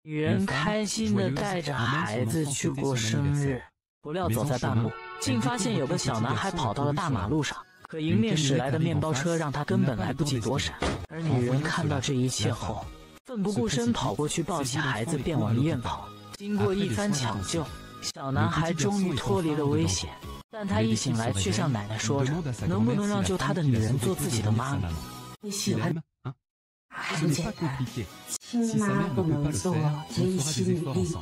女人开心地带着孩子去过生日，不料走在半路，竟发现有个小男孩跑到了大马路上。可迎面驶来的面包车让他根本来不及躲闪。而女人看到这一切后，奋不顾身跑过去抱起孩子便往医院跑。经过一番抢救，小男孩终于脱离了危险。但他一醒来却向奶奶说着，能不能让救他的女人做自己的妈妈？你喜欢？很简单，亲妈不能做，就一起努力。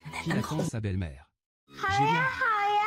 奶奶口。好呀好呀。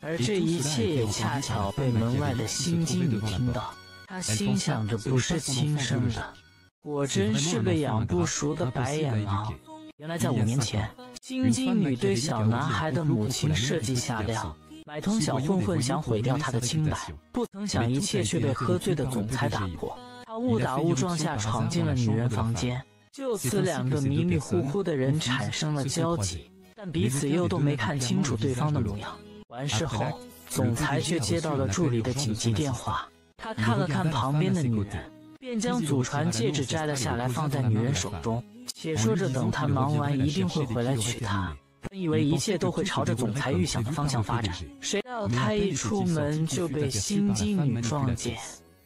而这一切也恰巧被门外的新经理听到，他心想着不是亲生的，果真是个养不熟的白眼狼。原来在5年前，新经理对小男孩的母亲设计下料，买通小混混想毁掉他的清白，不曾想一切却被喝醉的总裁打破。他误打误撞下闯进了女人房间，就此2个迷迷糊糊的人产生了交集，但彼此又都没看清楚对方的模样。完事后，总裁却接到了助理的紧急电话。他看了看旁边的女人，便将祖传戒指摘了下来，放在女人手中，且说着等他忙完一定会回来娶她。本以为一切都会朝着总裁预想的方向发展，谁料他一出门就被新经女撞见，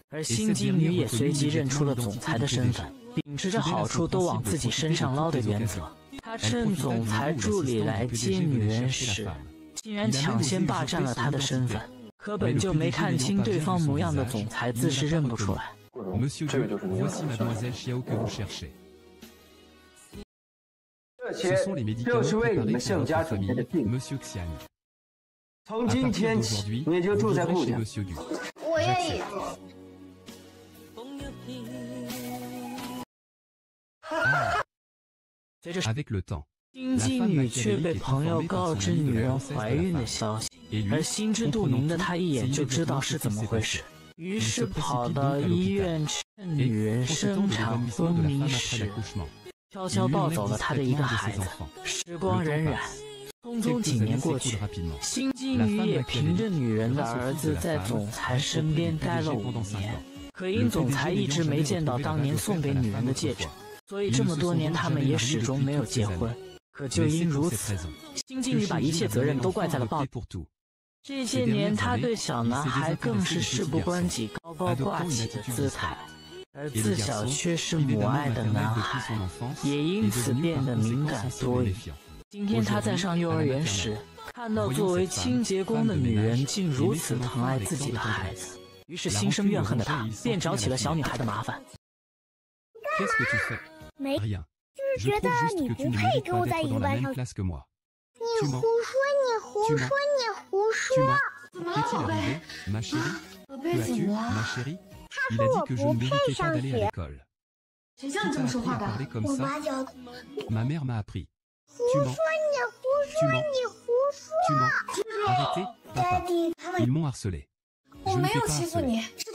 而新经女也随即认出了总裁的身份，秉持着好处都往自己身上捞的原则，他趁总裁助理来接女人时，竟然抢先霸占了他的身份。可本就没看清对方模样的总裁自是认不出来。这些就是为你们盛家准备的病。从今天起，你就住在顾家。我愿意。随着新经女却被朋友告知女人怀孕的消息，而心知肚明的她一眼就知道是怎么回事，于是跑到医院趁女人生产昏迷时，悄悄抱走了她的一个孩子。时光荏苒，匆匆几年过去，新经女也凭着女人的儿子在总裁身边待了5年。可因总裁一直没见到当年送给女人的戒指，所以这么多年他们也始终没有结婚。可就因如此，新经理把一切责任都怪在了报纸。这些年，他对小男孩更是事不关己，高高挂起的姿态，而自小缺失母爱的男孩也因此变得敏感多疑。今天他在上幼儿园时，看到作为清洁工的女人竟如此疼爱自己的孩子，于是心生怨恨的他便找起了小女孩的麻烦。没。就是觉得你不配跟我在一个班上。你胡说，你胡说，你胡说！怎么了，宝贝？宝贝怎么了？他说我不配上学。谁叫你这么说话的？我妈教的。胡说，你胡说，你胡说！爹地，他们。我没有欺负你，是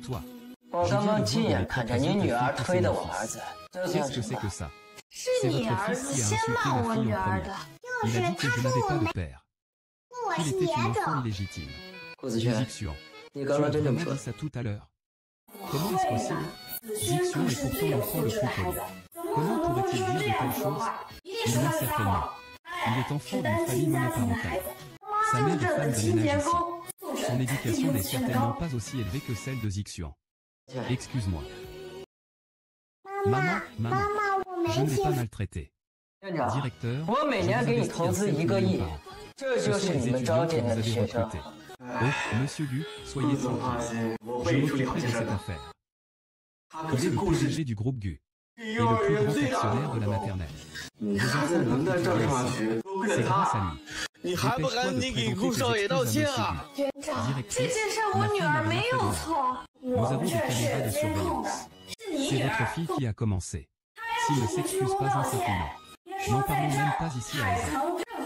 他。我刚刚亲眼看着你女儿推的我儿子，这算什么？是你儿子先骂我女儿的，就是他说我没，我是野种。顾子轩，你刚刚真这么说？对呀，子轩更是没有素质的孩子，怎么能对这样说话？一定是他自讨。是单亲家庭的孩子，妈就是这儿的清洁工，素质肯定不偏高。妈妈，我没听。院长，我每年给你投资1个亿，这就是你们招进来的学生。顾总放心，我会处理好这事的。他可是顾氏幼儿园最大的。你孩子能在这上学，都怪他。你还不赶紧给顾少爷道歉啊！院长，这件事我女儿没有错，我们这是有监控的，是你女儿他要说在这儿，他曾任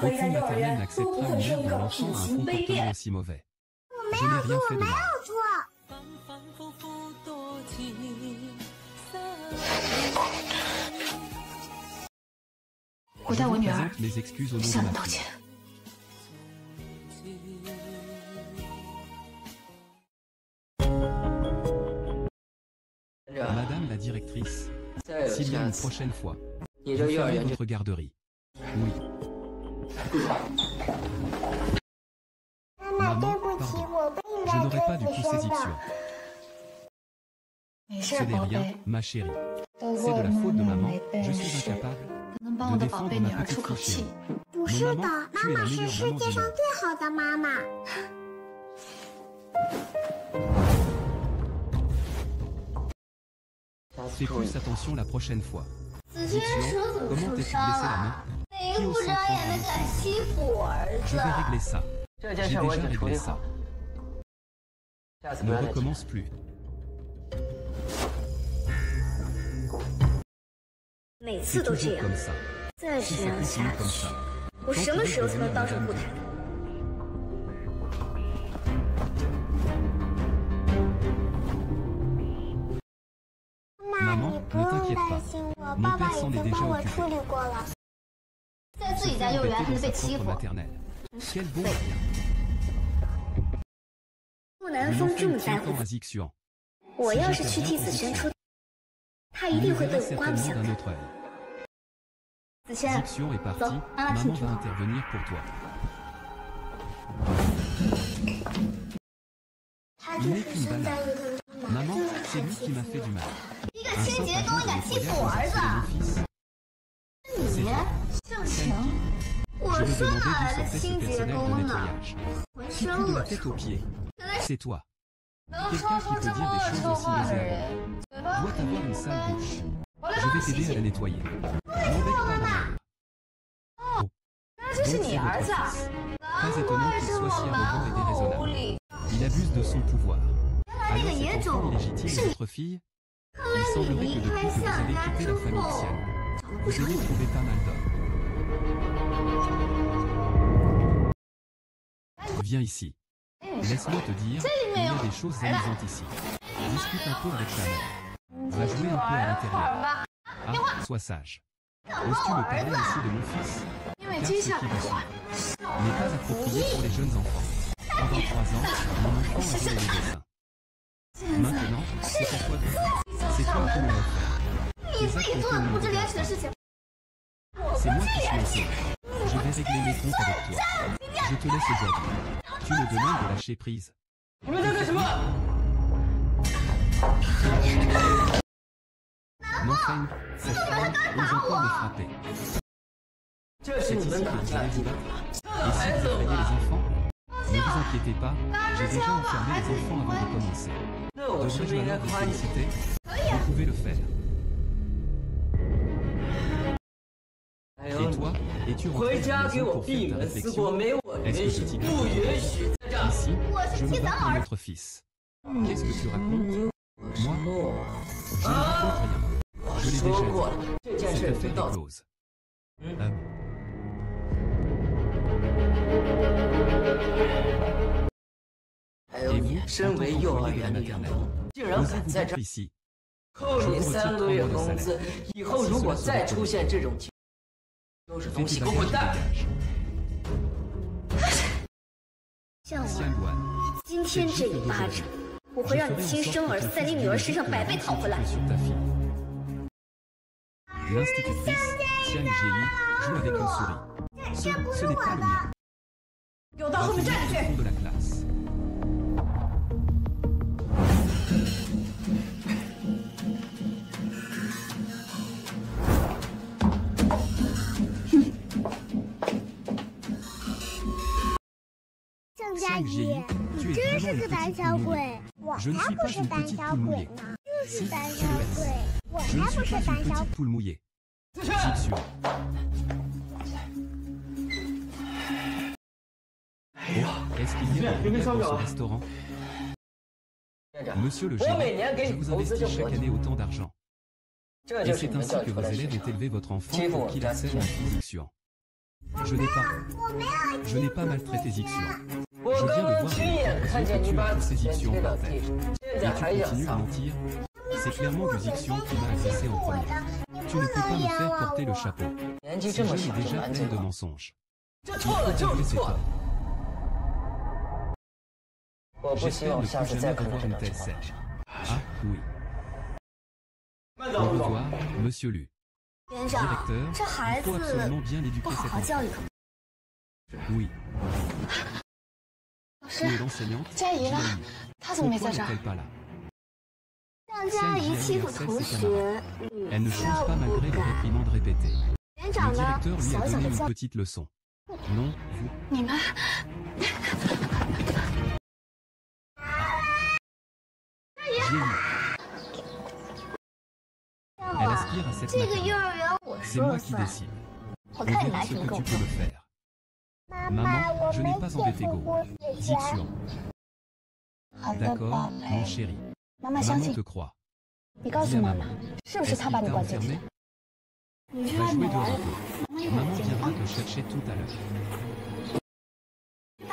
何在幼儿园做过的任何品行卑劣。我没有错，我没有错。我带我女儿向你道歉。Madame la directrice. S'il y a une prochaine fois, vous fermez votre garderie. Oui. Maman, pardon. Je n'aurais pas dû pousser Xixuan. Ce n'est rien, ma chérie. C'est de la faute de maman, je suis incapable de défendre ma petite fille. 不是的，妈妈是世界上最好的妈妈。 Fais plus attention la prochaine fois. 子轩手怎么 comment 受 t'es-tu 伤 blessé la 啊？ main? 哪个不长眼的敢欺负我儿 Je 子？ vais régler ça. 这件 J'ai 事我已 déjà 经处理 réglé 好 ça. 了，下次不 Ne 要再提。 recommence plus. 每 C'est 次都这 toujours 样， comme ça. 再 Si 这 ça 样 continue 下 comme 去， ça, 我什么时候才能当上顾太太？ Maman, ne t'inquiète pas. Mon père s'en est déjà occupé. 在自己家幼儿园还 Embêté 能被 dans sa 欺 propre 负， maternelle. Quel bon chien. 顾南 Je 风 n'en 这 fais 么在 aucun 乎 temps à Xixuan. 我要是去替子轩出，他一 Il 定 le 会对 verra 我刮目 certainement 相 d'un 看。 autre œil. 子轩， Xixuan est parti, Bon, maman maman t'inquiète. va intervenir pour toi. 他 Il 就 n'est 是 qu'une 生在 banane. 一个这么 Maman, 就是 c'est 很 lui 欺 qui m'a 负 fait du mal. 一个 Un 清洁 simple 工 agent 敢 de 欺 nettoyage 负我 a 儿子， harcelé mon fils. 你向晴， Je 我 me 说 demandais 哪 d'où 来的 sortait ce 清洁 personnel de 工呢？ nettoyage. 浑 Qui 身 pue de 恶 la tête 臭 aux，pieds. C'est toi. 能 Quelqu'un 说 qui 出 peut 这 dire 么 des 恶 choses 臭 aussi 话的 légères. 人，嘴巴 Doit avoir une sale bouche. 我来 Je 帮 vais 我洗 t'aider à 洗 la。nettoyer. N'embête pas ma mère. Oh, 这是 donc 你 c'est 儿 votre 子啊？ fils. 难 Pas 怪 étonnant 是 qu'il 我 soit si 满 arrogant et 口 déraisonnable. 里。 Il abuse de son pouvoir. 原来那 Alors 个 cet 野 enfant 种 illégitime 是 est 你。 votre fille? 看 Il 来你 semblerait 离 que 开 depuis que vous 向 avez 家 quitté 之 la famille 后， Xian, 找了不 vous 少 avez 人。 trouvé pas mal d'hommes. Viens ici. Laisse-moi te dire, il y a des choses amusantes ici. Discute un peu avec ta mère. Va jouer un peu à l'intérieur. Ah, sois sage. Oses-tu me parler ici de mon fils? 因为 Car 接 ce 下 qui 来 va suivre n'est pas approprié pour les jeunes enfants. Pendant 3 ans, mon enfant a joué les dessins. Maintenant, c'est à toi de faire. C'est toi qui me l'as offert. 你自己做的不知廉耻的事情，我 C'est 不 moi 是 qui suis 廉 au 耻。 courant. Je vais régler mes comptes avec toi. Je te laisse aujourd'hui. Tu me demandes de lâcher prise. 你们在干什么？ Enfin, cette femme ose encore me frapper. 这是 C'est 你 ici 们 que 打 vous 架 allez 的 vous 地方 battre. Et si vous effrayez les enfants? Ne vous inquiétez pas, j'ai déjà enfermé les enfants avant de commencer. 那我是不 Devrais-je 是应该 alors vous 夸你？ féliciter? Vous pouvez le faire. 还有 Et 你， toi, es-tu rentré 回 à 家 la 给 maison 我 pour 闭 faire ta 门思过， réflexion? 没我的 Est-ce 允 que 许， petit 不允许在这儿。 Ici, 我是 je 替 me 咱 bats pour 儿 notre fils. Qu'est-ce que tu racontes? Moi, je ne raconte rien. 我 Je l'ai 说 déjà 过 dit. 了，这件 Cette 事 affaire 就到 est 此。 close. 还有你，身为幼儿园的员工，竟然 Osez 敢 vous 在这 battre 儿 ici. 扣你3个月工资，以后如果再出现这种情况，收拾 Fais 东 tes 西给我滚 bagages et 蛋！ dégage. 向我， Xianguan, 今天这一巴掌，我会 je 让你 ferai en 亲 sorte 生 que 儿 ton 子在 fils 你女儿 vienne 身上 que 百倍 la 讨回来 que。sur ta fille. L'institutrice, Xian Jieyi, joue avec une souris. Ce n'est pas le mien. 给我到后面站着 Va 去！ tenir le fond de la classe. Xiang Jieyi, tu es 真 vraiment 是 une 个胆 petite 小 poule 鬼 mouillée.！我 Je ne 才 suis 不 pas 是 une 胆 petite 小 poule 鬼 mouillée. 呢，就是 Si, 胆 tu 小 le es. 鬼，我 Je ne 才 suis 不是 pas une 胆小 petite poule mouillée. 子轩， Xixuan. Oh, est-ce qu'il y a des billets dans ce restaurant? 院长， Monsieur le 我每 gérant, 年给 je 你 vous 投资这 investis 么多 chaque année 钱， autant d'argent. 这 Et 就是你 c'est 们 ainsi 叫 que 出 vos 来 élèves 市 ont 场。 élevé votre enfant Chiffon, pour qu'il harcèle ma fille Xixuan. Je n'ai pas maltraité Xixuan. 我 Je 刚 viens de 刚 voir 亲眼 que 看见你 tu 把 as 子 poussé 轩 Xixuan 推到 par 地 terre. 上，现 Et 在 tu 还想 continues à 藏？ mentir? C'est clairement du Xixuan qui m'a agressé en premier. Tu ne peux pas me faire porter le chapeau. 年纪 Ce 这么 jeune 小 est 就 déjà 瞒 plein 嘴 de 了， mensonges. 这 Il 错 faut 了就 avouer 是 ses 错 torts. 了。我不希 J'espère 望 ne 下 plus 次再 jamais 碰到 revoir 这 une 种情 telle 况发 scène. 生。 Ah, oui. Au revoir, monsieur Lu. Directeur, il faut absolument bien éduquer cet enfant. Oui. Où est l'enseignante Jiayi? Pourquoi n'est-elle pas là? Xiang Jiayi harcèle ses camarades. Elle ne change pas malgré les réprimandes répétées. Le directeur lui a donné une petite leçon. Non, vous. Jiayi. Elle aspire à cette matière. C'est moi qui décide. On verra ce que tu peux me faire. Maman, je n'ai pas embêté Go. Zixuan. D'accord, mon chéri. Maman te croit. Dis à maman. Est-ce qu'il t'a enfermé? Va jouer dehors un peu. Maman viendra te chercher tout à l'heure.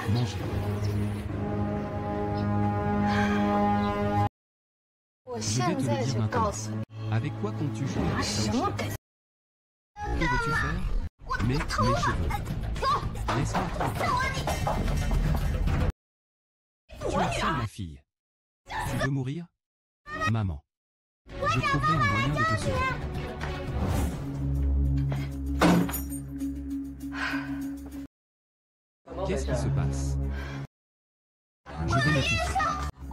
Mangez. Je vais te le dire maintenant. Avec quoi comptes-tu jouer avec Xiao? Que veux-tu faire? Mes cheveux. Laisse-moi tranquille. Tu harcèles ma fille. Tu veux mourir? Maman. Je trouverai un moyen de te sauver. Qu'est-ce qui se passe? Je vais m'étouffer.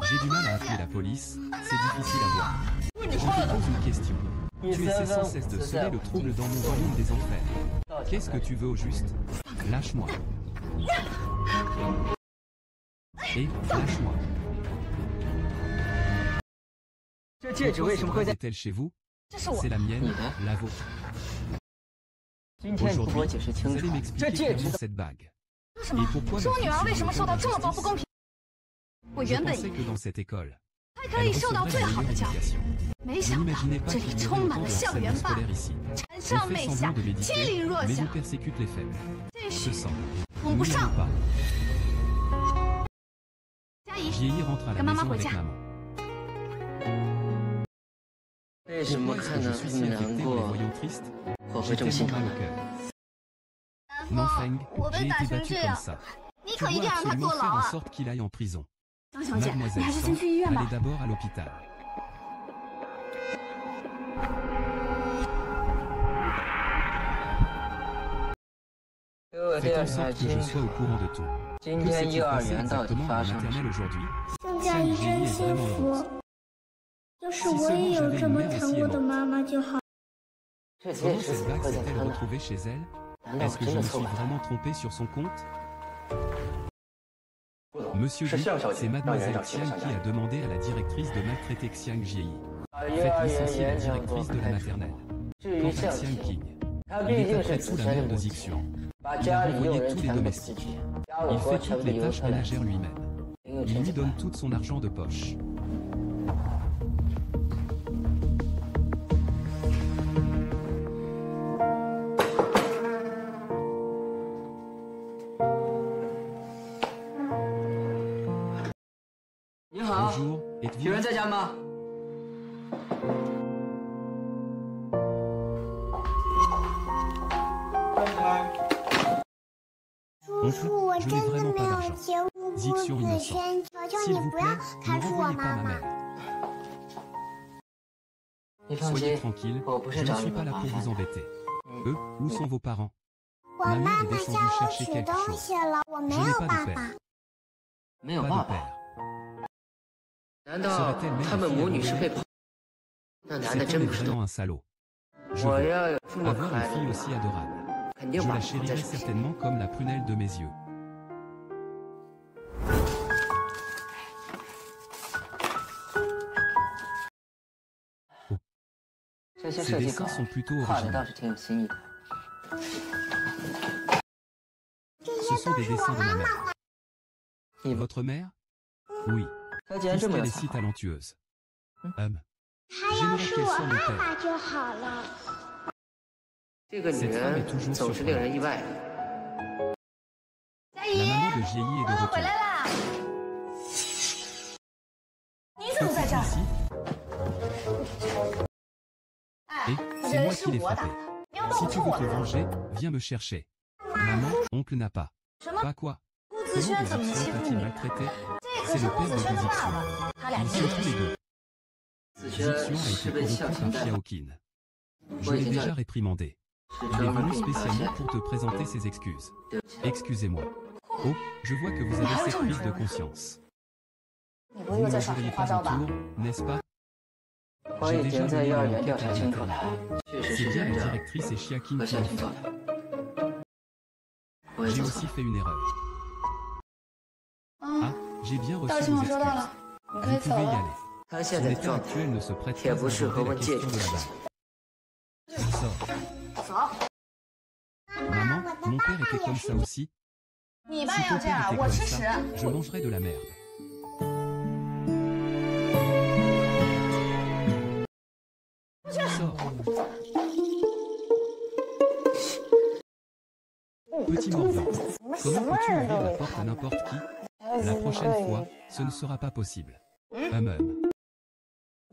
J'ai du mal à appeler la police, c'est difficile à voir. Je te pose une question. Tu essaies sans cesse de semer le trouble dans mon royaume des enfers. Qu'est-ce que tu veux au juste? Lâche-moi. Et lâche-moi. Pourquoi est-elle chez vous? C'est la mienne, la vôtre. Aujourd'hui, vous allez m'expliquer comment cette bague. Et pourquoi je pensais que dans cette école, elle recevrait la meilleure éducation. Je n'imaginais pas qu'il y aurait autant de harcèlement scolaire ici. On fait semblant de méditer, mais on persécute les faibles. Ce sang, nous n'y allons pas. Jiayi rentre à la maison avec maman. Pourquoi est-ce que je suis si affecté en les voyant tristes? J'ai tellement mal au cœur. Non, Feng, j'ai été battu comme ça. Tu dois absolument faire en sorte qu'il aille en prison. Mademoiselle Sang, allez d'abord à l'hôpital. Faites en sorte que je sois au courant de tout. Que s'est-il passé exactement en maternelle aujourd'hui? Xiang Jiayi est vraiment heureuse. Si seulement j'avais une mère aussi aimante. Comment cette bague s'est-elle retrouvée chez elle? Est-ce que je me suis vraiment trompé sur son compte? Monsieur Gu, c'est mademoiselle Xiang qui a demandé à la directrice de maltraiter Xiang Jiayi. Faites licencier la directrice de la maternelle. Quant à Xiang Qing, il est après tout la mère de Zixuan. Il a renvoyé tous les domestiques. Il fait toutes les tâches ménagères lui-même. Il lui donne tout son argent de poche. Bonjour, êtes-vous là? Oncle, je n'ai vraiment pas d'argent. Zixuan innocent. S'il vous plaît, ne renvoyez pas ma mère. Soyez tranquille, je ne suis pas là pour vous embêter. Où sont vos parents? Ma mère est descendue chercher quelque chose. Je n'ai pas de père. Pas de père. Serait-elle mère et fille? Cet homme est vraiment un salaud. Je veux avoir une fille aussi adorable. Je la chérirai certainement comme la prunelle de mes yeux. Oh. Ces dessins sont plutôt originaux. Ce sont des dessins de ma mère. Votre mère? Oui. Puisqu'elle est si talentueuse. J'aimerais qu'elle soit mon père. Cette femme est toujours surprenante. La maman de Jiayi est de retour. Ici? Et c'est moi qui l'ai frappé. Si tu veux te venger, viens me chercher. Maman, oncle n'a pas. Pas quoi? Comment de Zixuan t'a-t-il maltraité? C'est le père de Zixuan. Ils sont tous les deux. Zixian a été corrompu par Xiaoqin. Je l'ai déjà réprimandé. Il est venu spécialement pour te présenter ses excuses. Excusez-moi. Oh, je vois que vous avez cette prise de conscience. Vous ne me juriez pas autour, n'est-ce pas? J'ai déjà mené une enquête à la maternelle. C'est bien la directrice et Xiaoqin qui l'ont fait. J'ai aussi fait une erreur. Ah, j'ai bien reçu vos excuses. Vous pouvez y aller. Son état actuel ne se prête pas à aborder la question de la balle. Sors. Maman, mon père était comme ça aussi. Si ton père était comme ça, je mangerais de la merde. Sors. Petit mordant, comment peux-tu ouvrir la porte à n'importe qui? La prochaine fois, ce ne sera pas possible.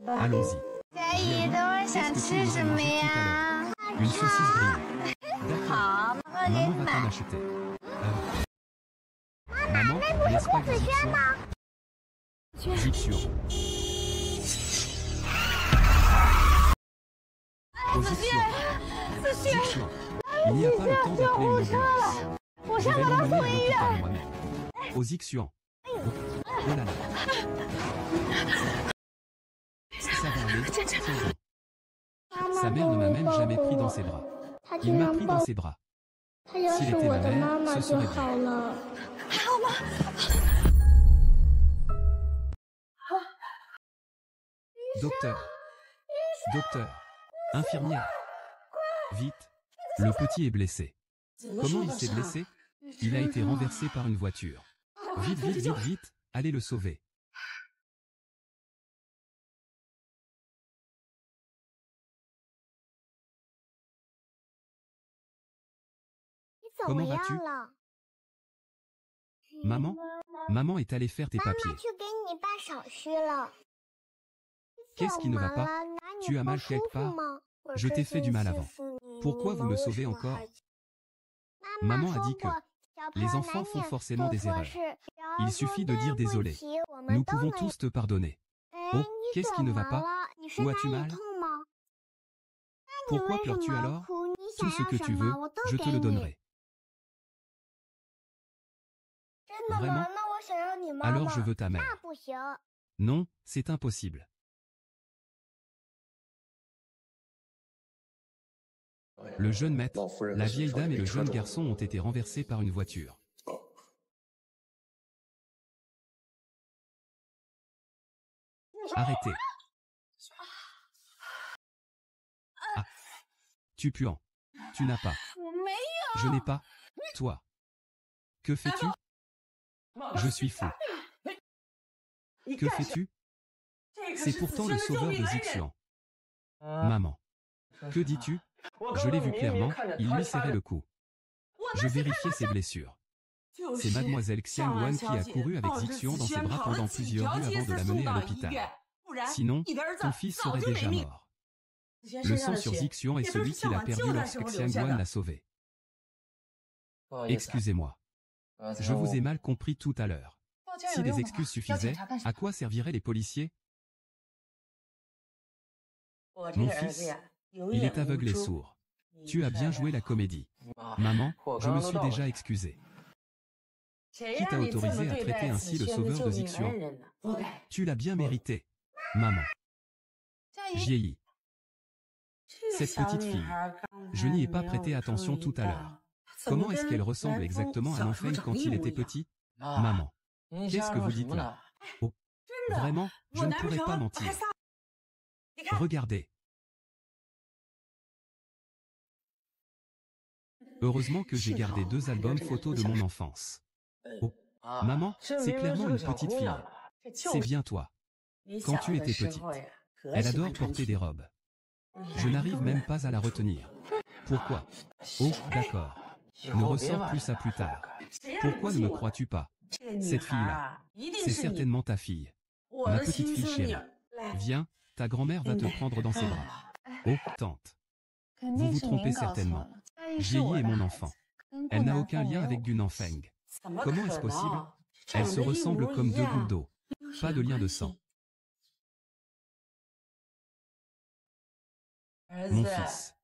Allons-y. Qu'est-ce que tu nous as mangé tout à l'heure? Une saucisse grillée. D'accord. Maman va t'en acheter. Maman, n'est-ce pas Zixian? Zixian. Oh Zixian. Zixian. Il n'y a pas le temps d'appeler une ambulance. Je vais l'emmener à l'hôpital moi-même. Oh Zixian. Oh là là. Ça va aller, c'est bon. Sa mère ne m'a même jamais pris dans ses bras. Il m'a pris dans ses bras. S'il était ma mère, ce serait bien. Docteur. Docteur. Infirmière. Vite. Le petit est blessé. Comment il s'est blessé? Il a été renversé par une voiture. Vite, vite, vite, vite, allez le sauver. Comment vas-tu? Maman? Maman est allée faire tes papiers. Qu'est-ce qui ne va pas? Tu as mal quelque part? Je t'ai fait du mal avant. Pourquoi vous me sauvez encore? Maman a dit que les enfants font forcément des erreurs. Il suffit de dire désolé. Nous pouvons tous te pardonner. Oh, qu'est-ce qui ne va pas? Où as-tu mal? Pourquoi pleures-tu alors? Tout ce que tu veux, je te le donnerai. Vraiment? Alors je veux ta mère. Non, c'est impossible. Le jeune maître, la vieille dame et le jeune garçon ont été renversés par une voiture. Arrêtez. Ah. Tu puants. Tu n'as pas. Je n'ai pas. Toi. Que fais-tu? Je suis fou. Que fais-tu? C'est pourtant le sauveur de Zixian. Maman. Que dis-tu? Je l'ai vu clairement, il lui serrait le cou. Je vérifiais ses blessures. C'est mademoiselle Xiangwan qui a couru avec Zixian dans ses bras pendant plusieurs rues avant de l'amener à l'hôpital. Sinon, ton fils serait déjà mort. Le sang sur Zixian est celui qu'il a perdu lorsque Xiangwan l'a sauvé. Excusez-moi. Je vous ai mal compris tout à l'heure. Si des excuses suffisaient, à quoi serviraient les policiers? Mon fils, il est aveugle et sourd. Tu as bien joué la comédie. Maman, je me suis déjà excusé. Qui t'a autorisé à traiter ainsi le sauveur de Zixian? Tu l'as bien mérité. Maman. Vieilli. Cette petite fille. Je n'y ai pas prêté attention tout à l'heure. Comment est-ce qu'elle ressemble exactement à Nanfeng quand il était petit? Maman. Qu'est-ce que vous dites là? Oh. Vraiment, je ne pourrais pas mentir. Regardez. Heureusement que j'ai gardé 2 albums photos de mon enfance. Oh. Maman, c'est clairement une petite fille. C'est bien toi. Quand tu étais petite. Elle adore porter des robes. Je n'arrive même pas à la retenir. Pourquoi? Oh, d'accord. Ne ressors plus ça plus tard. Pourquoi ne me crois-tu pas? Cette fille-là, c'est certainement ta fille. Ma petite fille chérie. Viens, ta grand-mère va te prendre dans ses bras. Oh, tante. Vous vous trompez certainement. Vieilli est mon enfant. Elle n'a aucun lien avec du Nanfeng. Comment est-ce possible? Elles se ressemblent comme 2 gouttes d'eau. Pas de lien de sang. Mon fils.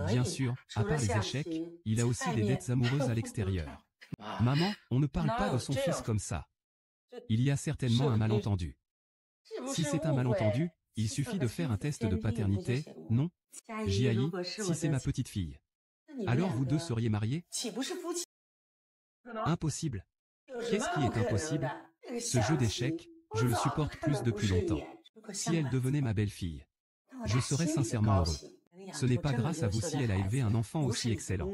Bien sûr, à part les échecs, il a aussi des dettes amoureuses à l'extérieur. Maman, on ne parle pas de son fils comme ça. Il y a certainement un malentendu. Si c'est un malentendu, il suffit de faire un test de paternité, non? Jiayi, si c'est ma petite fille. Alors vous deux seriez mariés? Impossible. Qu'est-ce qui est impossible? Ce jeu d'échecs, je le supporte plus depuis longtemps. Si elle devenait ma belle-fille, je serais sincèrement heureux. Ce n'est pas grâce à vous si elle a élevé un enfant aussi excellent.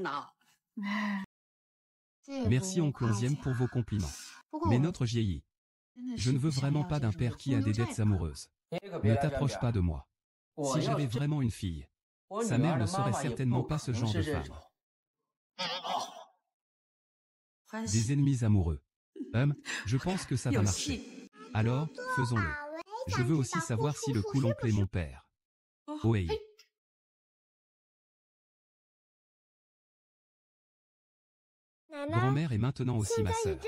Merci oncle Onzième pour vos compliments. Mais notre Jiayi, je ne veux vraiment pas d'un père qui a des dettes amoureuses. Ne t'approche pas de moi. Si j'avais vraiment une fille, sa mère ne serait certainement pas ce genre de femme. Des ennemis amoureux. Je pense que ça va marcher. Alors, faisons-le. Je veux aussi savoir si le cool oncle est mon père. Oui. Grand-mère est maintenant aussi ma sœur.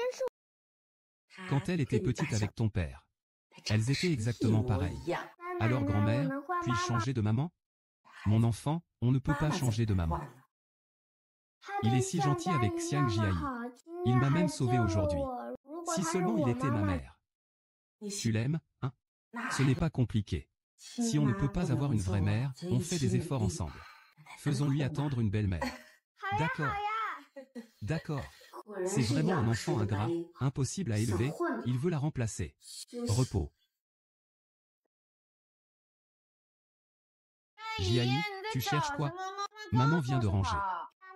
Quand elle était petite avec ton père, elles étaient exactement pareilles. Alors grand-mère, puis-je changer de maman? Mon enfant, on ne peut pas changer de maman. Il est si gentil avec Xiang Jiayi. Il m'a même sauvé aujourd'hui. Si seulement il était ma mère. Tu l'aimes, hein? Ce n'est pas compliqué. Si on ne peut pas avoir une vraie mère, on fait des efforts ensemble. Faisons-lui attendre une belle-mère. D'accord. D'accord. C'est vraiment un enfant ingrat, impossible à élever, il veut la remplacer. Repos. Jiayi, tu cherches quoi? Maman vient de ranger.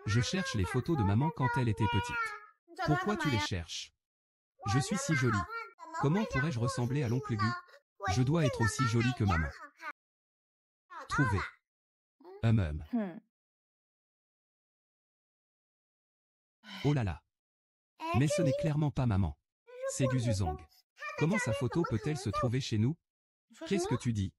Je cherche les photos de maman quand elle était petite. Pourquoi tu les cherches? Je suis si jolie. Comment pourrais-je ressembler à l'oncle Gu? Je dois être aussi jolie que maman. Trouver. Oh là là. Mais ce n'est clairement pas maman. C'est Gu Zuzong. Comment sa photo peut-elle se trouver chez nous? Qu'est-ce que tu dis?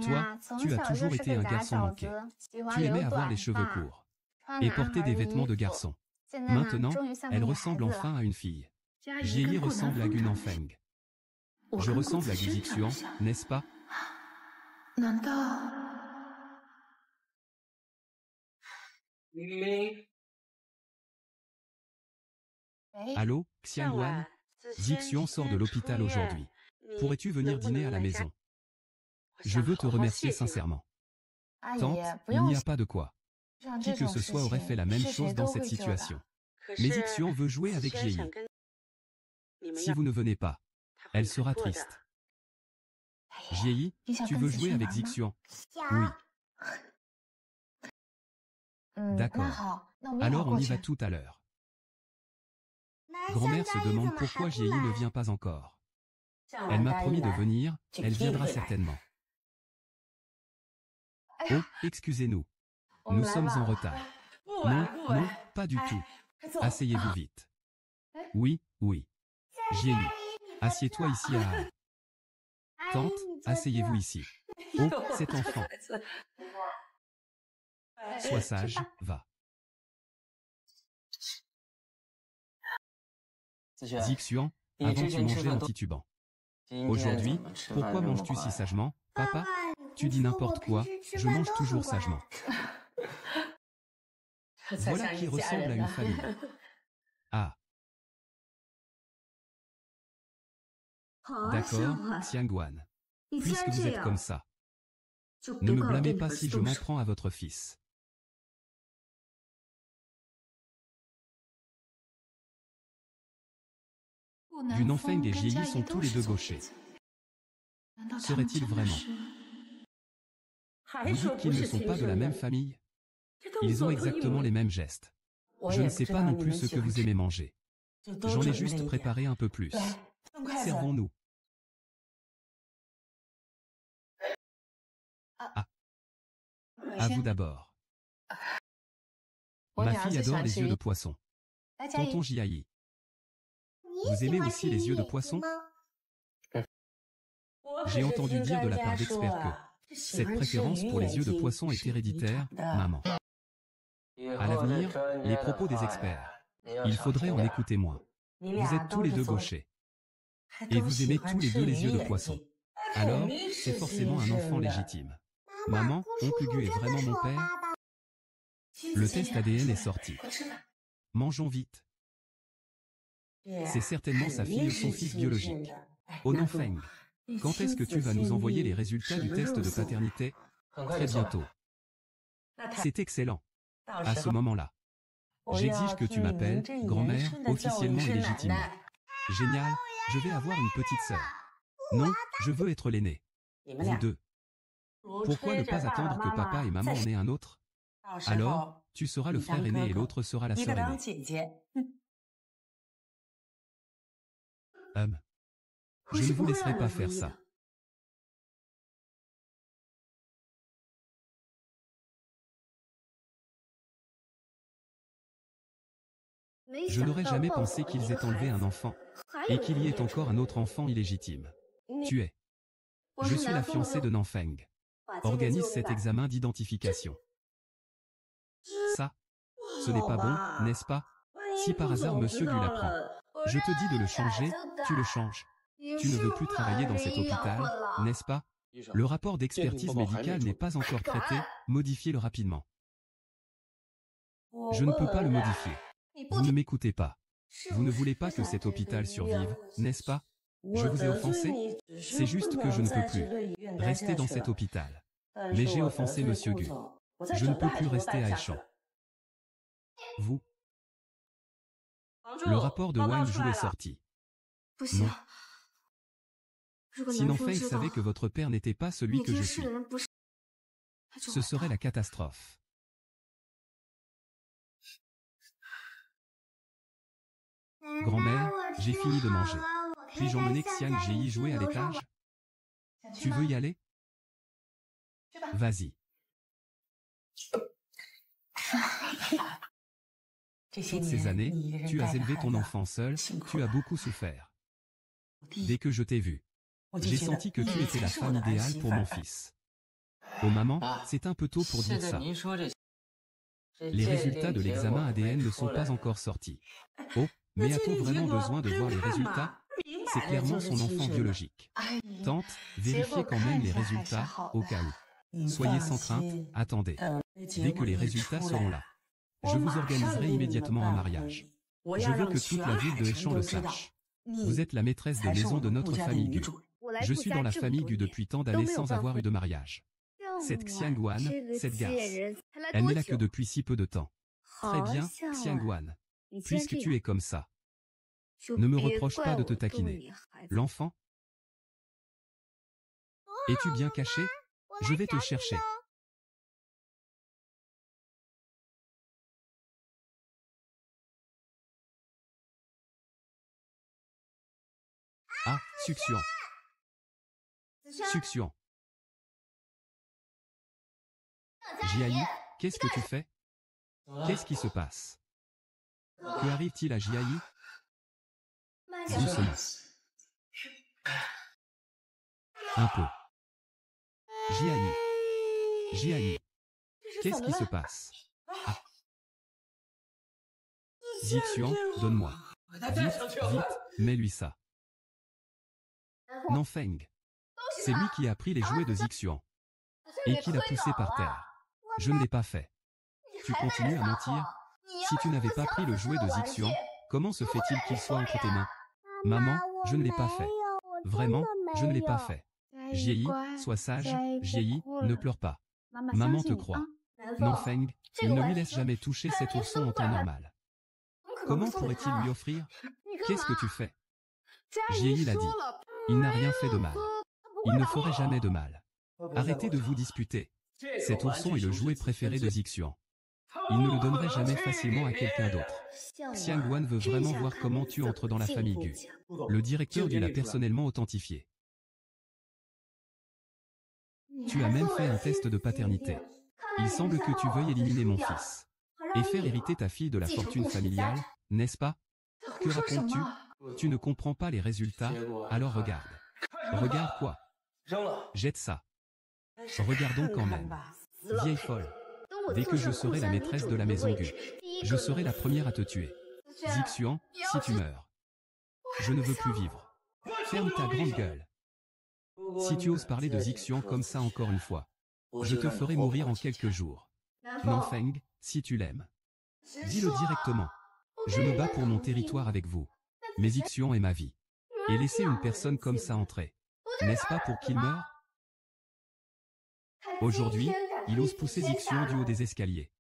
Toi, tu as toujours été un garçon manqué. Tu aimais avoir les cheveux courts. Et porter des vêtements de garçon. Maintenant, elle ressemble enfin à une fille. Jiayi ressemble à Gu Nanfeng. Je ressemble à Gu Zixuan, n'est-ce pas? Allô, Xiangwan? Zixuan sort de l'hôpital aujourd'hui. Pourrais-tu venir dîner à la maison? Je veux te remercier sincèrement. Tante, il n'y a pas de quoi. Qui que ce soit aurait fait la même chose dans cette situation. Mais Zixuan veut jouer avec Jiayi. Si vous ne venez pas, elle sera triste. Jiayi, tu veux jouer avec Zixuan? Oui. D'accord. Alors on y va tout à l'heure. Grand-mère se demande pourquoi Jiayi ne vient pas encore. Elle m'a promis de venir, elle viendra certainement. Oh, excusez-nous. Nous sommes en retard. Non, non, pas du tout. Asseyez-vous vite. Oui, oui. Jiayi, assieds-toi ici à... Tante, asseyez-vous ici. Oh, cet enfant. Sois sage, va. Zixuan, avant tu mangeais en titubant. Aujourd'hui, pourquoi manges-tu si sagement, papa? Tu dis n'importe quoi, je mange toujours sagement. Voilà qui ressemble à une famille. Ah. D'accord, Xiangwan. Puisque vous êtes comme ça, ne me blâmez pas si je m'en prends à votre fils. Gu Nanfeng et Jiayi sont tous les deux gauchers. Serait-il vraiment? Vous dites qu'ils ne sont pas de la même famille? Ils ont exactement les mêmes gestes. Je ne sais pas non plus ce que vous aimez manger. J'en ai juste préparé un peu plus. Servons-nous. Ah. À vous d'abord. Ma fille adore les yeux de poisson. Tonton Jiayi. Vous aimez aussi les yeux de poisson? J'ai entendu dire de la part d'experts que cette préférence pour les yeux de poisson est héréditaire, maman. À l'avenir, les propos des experts. Il faudrait en écouter moins. Vous êtes tous les deux gauchers. Et vous aimez tous les deux les yeux de poisson. Alors, c'est forcément un enfant légitime. Maman, oncle Gu est vraiment mon père? Le test ADN est sorti. Mangeons vite. C'est certainement sa fille ou son fils biologique. Oh non Feng, quand est-ce que tu vas nous envoyer les résultats du test de paternité? Très bientôt. C'est excellent. À ce moment-là, j'exige que tu m'appelles grand-mère officiellement et légitimement. Génial, je vais avoir une petite sœur. Non, je veux être l'aîné. Vous deux. Pourquoi ne pas attendre que papa et maman en aient un autre? Alors, tu seras le frère aîné et l'autre sera la sœur aînée. Je ne vous laisserai pas faire ça. Je n'aurais jamais pensé qu'ils aient enlevé un enfant, et qu'il y ait encore un autre enfant illégitime. Tu es. Je suis la fiancée de Nanfeng. Organise cet examen d'identification. Ça, ce n'est pas bon, n'est-ce pas? Si par hasard Monsieur Gu l'apprend, je te dis de le changer, tu le changes. Tu ne veux plus travailler dans cet hôpital, n'est-ce pas? Le rapport d'expertise médicale n'est pas encore traité, modifiez-le rapidement. Je ne peux pas le modifier. Vous ne m'écoutez pas. Vous ne voulez pas que cet hôpital survive, n'est-ce pas? Je vous ai offensé? C'est juste que je ne peux plus rester dans cet hôpital. Mais j'ai offensé Monsieur Gu. Je ne peux plus rester à Aishan. Vous? Le rapport de Wang Zhu est sorti. Non. Si Nanfeng savait que votre père n'était pas celui que je suis, ce serait la catastrophe. Grand-mère, j'ai fini de manger. Puis-je emmener Xiang Ji jouer à l'étage? Tu veux y aller? Vas-y. Toutes ces années, tu as élevé ton enfant seul, tu as beaucoup souffert. Dès que je t'ai vu, j'ai senti que tu étais la femme idéale pour mon fils. Oh maman, c'est un peu tôt pour dire ça. Les résultats de l'examen ADN ne sont pas encore sortis. Oh, mais a-t-on vraiment besoin de voir les résultats? C'est clairement son enfant biologique. Tante, vérifiez quand même les résultats, au cas où. Soyez sans crainte, attendez. Dès que les résultats seront là, je vous organiserai immédiatement un mariage. Je veux que toute la ville de Aishan le sache. Vous êtes la maîtresse de maison de notre famille Gu. Je suis dans la famille Gu depuis tant d'années sans avoir eu de mariage. Cette Xiangwan, cette garce, elle n'est là que depuis si peu de temps. Très bien, Xiangwan. Puisque tu es comme ça, ne me reproche pas de te taquiner. L'enfant? Es-tu bien caché? Je vais te chercher. Ah, succion. Succion. Jiayi, qu'est-ce que tu fais? Qu'est-ce qui se passe? Que arrive-t-il à Jiayi? Doucement. Un peu. Jiayi. Jiayi. Qu'est-ce qui se passe? Ah. Zixian, donne-moi. Vite, vite, mets-lui ça. Nanfeng. C'est lui qui a pris les jouets de Zixian. Et qui l'a poussé par terre. Je ne l'ai pas fait. Tu continues à mentir? Si tu n'avais pas pris le jouet de Zixian, comment se fait-il qu'il soit entre tes mains? Maman, je ne l'ai pas fait. Vraiment, je ne l'ai pas fait. Jiayi, sois sage, Jiayi, ne pleure pas. Maman te croit. Nanfeng, il ne lui laisse jamais toucher cet ourson en temps normal. Comment pourrait-il lui offrir? Qu'est-ce que tu fais? Jiayi l'a dit. Il n'a rien fait de mal. Il ne ferait jamais de mal. Arrêtez de vous disputer. Cet ourson est le jouet préféré de Zixian. Il ne le donnerait jamais facilement à quelqu'un d'autre. Xiangwan veut vraiment voir comment tu entres dans la famille Gu. Le directeur Gu l'a personnellement authentifié. Tu as même fait un test de paternité. Il semble que tu veuilles éliminer mon fils. Et faire hériter ta fille de la fortune familiale, n'est-ce pas? Que racontes-tu? Tu ne comprends pas les résultats, alors regarde. Regarde quoi? Jette ça. Regardons quand même. Vieille folle. Dès que je serai la maîtresse de la maison Gu, je serai la première à te tuer. Zixian, si tu meurs, je ne veux plus vivre. Ferme ta grande gueule. Si tu oses parler de Zixian comme ça encore une fois, je te ferai mourir en quelques jours. Nanfeng, si tu l'aimes, dis-le directement. Je me bats pour mon territoire avec vous. Mais Zixian est ma vie. Et laisser une personne comme ça entrer, n'est-ce pas pour qu'il meure? Aujourd'hui, il ose pousser Zixian du haut des escaliers.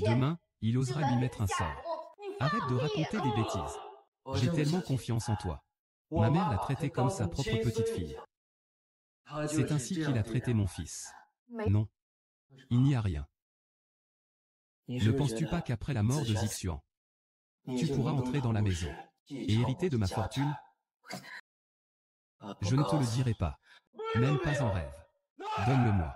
Demain, il osera lui mettre un sort. Arrête de raconter des bêtises. J'ai tellement confiance en toi. Ma mère l'a traité comme sa propre petite fille. C'est ainsi qu'il a traité mon fils. Non. Il n'y a rien. Ne penses-tu pas qu'après la mort de Zixian, tu pourras entrer dans la maison et hériter de ma fortune? Je ne te le dirai pas. Même pas en rêve. Donne-le-moi.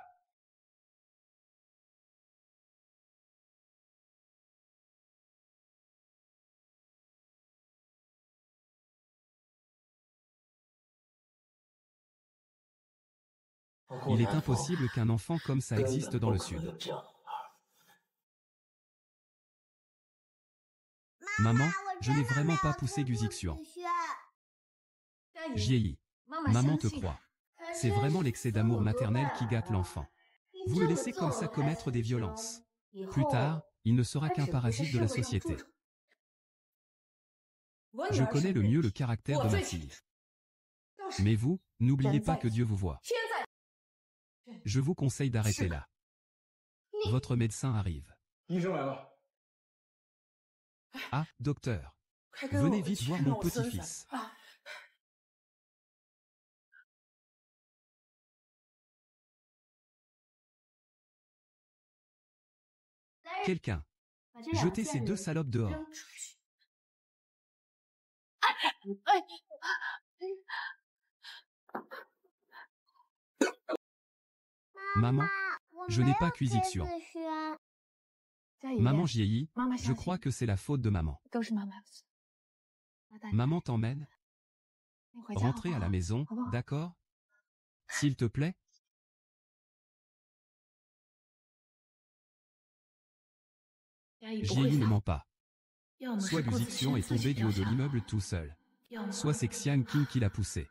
Il est impossible qu'un enfant comme ça existe dans le Sud. Maman, je n'ai vraiment pas poussé Gu Zixian. Jieyi, maman te croit. C'est vraiment l'excès d'amour maternel qui gâte l'enfant. Vous le laissez comme ça commettre des violences. Plus tard, il ne sera qu'un parasite de la société. Je connais le mieux le caractère de ma fille. Mais vous, n'oubliez pas que Dieu vous voit. Je vous conseille d'arrêter là. Votre médecin arrive. Ah, docteur. Venez vite voir mon petit-fils. Quelqu'un. Jetez ces deux salopes dehors. Maman, je n'ai pas cuit Zixian. Maman Jieyi, je crois que c'est la faute de maman. Maman t'emmène. Rentrez à la maison, d'accord? S'il te plaît? Jieyi ne ment pas. Soit Gu Zixian est tombé du haut de l'immeuble tout seul. Soit c'est Xiang Qing qui l'a poussé.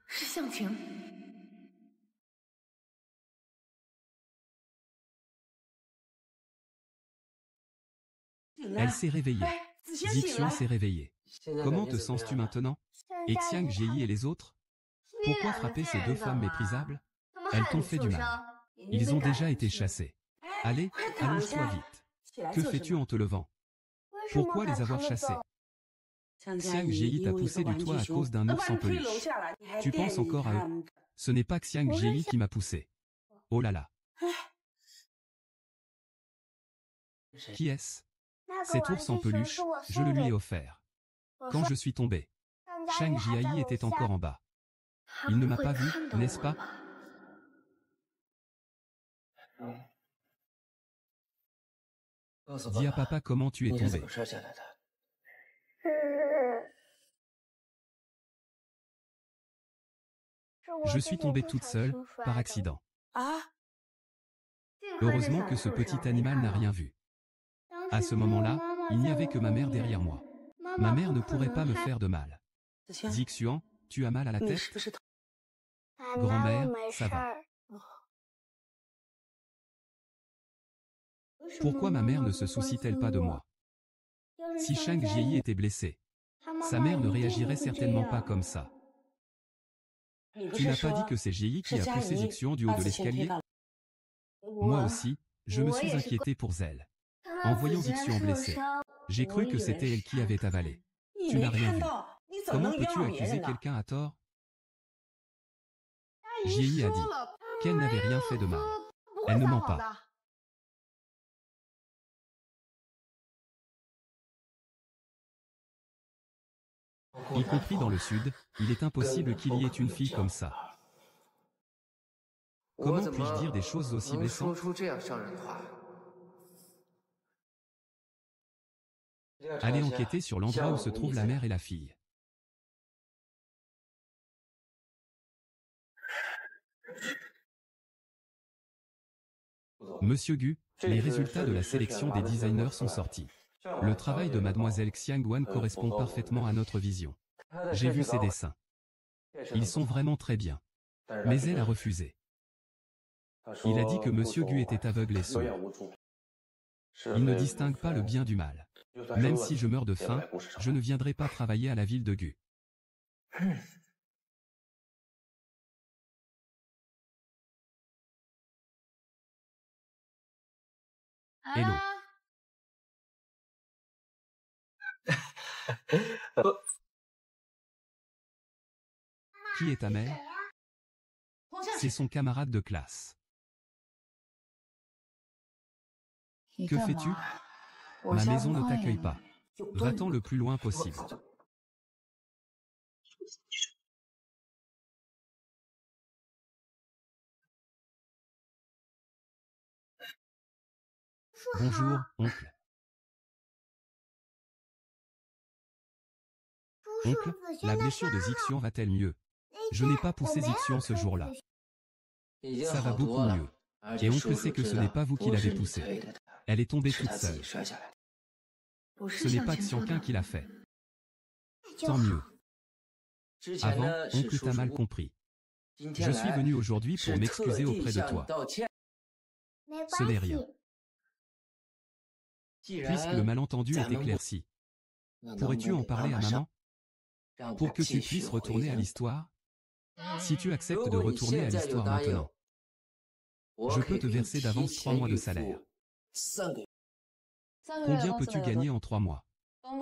Elle s'est réveillée. Zixian s'est réveillée. Comment te sens-tu maintenant? Et Xiang Jieyi et les autres? Pourquoi frapper ces deux femmes méprisables? Elles t'ont fait du mal. Ils ont déjà été chassés. Allez, allonge-toi vite. Que fais-tu en te levant? Pourquoi les avoir chassés? Xiang Jieyi t'a poussé du toit à cause d'un ours en peluche. Tu penses encore à eux? Ce n'est pas Xiang Jieyi qui m'a poussé. Oh là là. Qui est-ce? Cet ours en peluche, je le lui ai offert. Quand je suis tombé, Xiang Jieyi était encore en bas. Il ne m'a pas vu, n'est-ce pas? Dis à papa comment tu es tombé. Je suis tombée toute seule, par accident. Heureusement que ce petit animal n'a rien vu. À ce moment-là, il n'y avait que ma mère derrière moi. Ma mère ne pourrait pas me faire de mal. Zixian, tu as mal à la tête? Grand-mère, ça va. Pourquoi ma mère ne se soucie-t-elle pas de moi? Si Xiang Jieyi était blessé, sa mère ne réagirait certainement pas comme ça. Tu n'as pas dit que c'est Jieyi qui a poussé Zixian du haut de l'escalier? Moi aussi, je me suis inquiété pour elle. En voyant Zixian blessé, j'ai cru que c'était elle qui avait avalé. Tu n'as rien vu. Comment peux-tu accuser quelqu'un à tort? Jieyi a dit qu'elle n'avait rien fait de mal. Elle ne ment pas. Y compris dans le Sud, il est impossible qu'il y ait une fille comme ça. Comment puis-je dire des choses aussi blessantes? Allez enquêter sur l'endroit où se trouvent la mère et la fille. Monsieur Gu, les résultats de la sélection des designers sont sortis. Le travail de mademoiselle Xiang Wan correspond parfaitement à notre vision. J'ai vu ses dessins. Ils sont vraiment très bien. Mais elle a refusé. Il a dit que Monsieur Gu était aveugle et sourd. Il ne distingue pas le bien du mal. Même si je meurs de faim, je ne viendrai pas travailler à la ville de Gu. Hello. Qui est ta mère? C'est son camarade de classe. Que fais-tu? Ma maison ne t'accueille pas. Va-t'en le plus loin possible. Bonjour, oncle. Oncle, la blessure de Zixian va-t-elle mieux? Je n'ai pas poussé Zixian ce jour-là. Ça va beaucoup mieux. Et oncle sait que ce n'est pas vous qui l'avez poussée. Elle est tombée toute seule. Ce n'est pas Xianqun qui l'a fait. Tant mieux. Avant, oncle t'a mal compris. Je suis venu aujourd'hui pour m'excuser auprès de toi. Ce n'est rien. Puisque le malentendu est éclairci, pourrais-tu en parler à maman? Pour que tu puisses retourner à l'histoire? Si tu acceptes de retourner à l'histoire maintenant, je peux te verser d'avance 3 mois de salaire. Combien peux-tu gagner en 3 mois?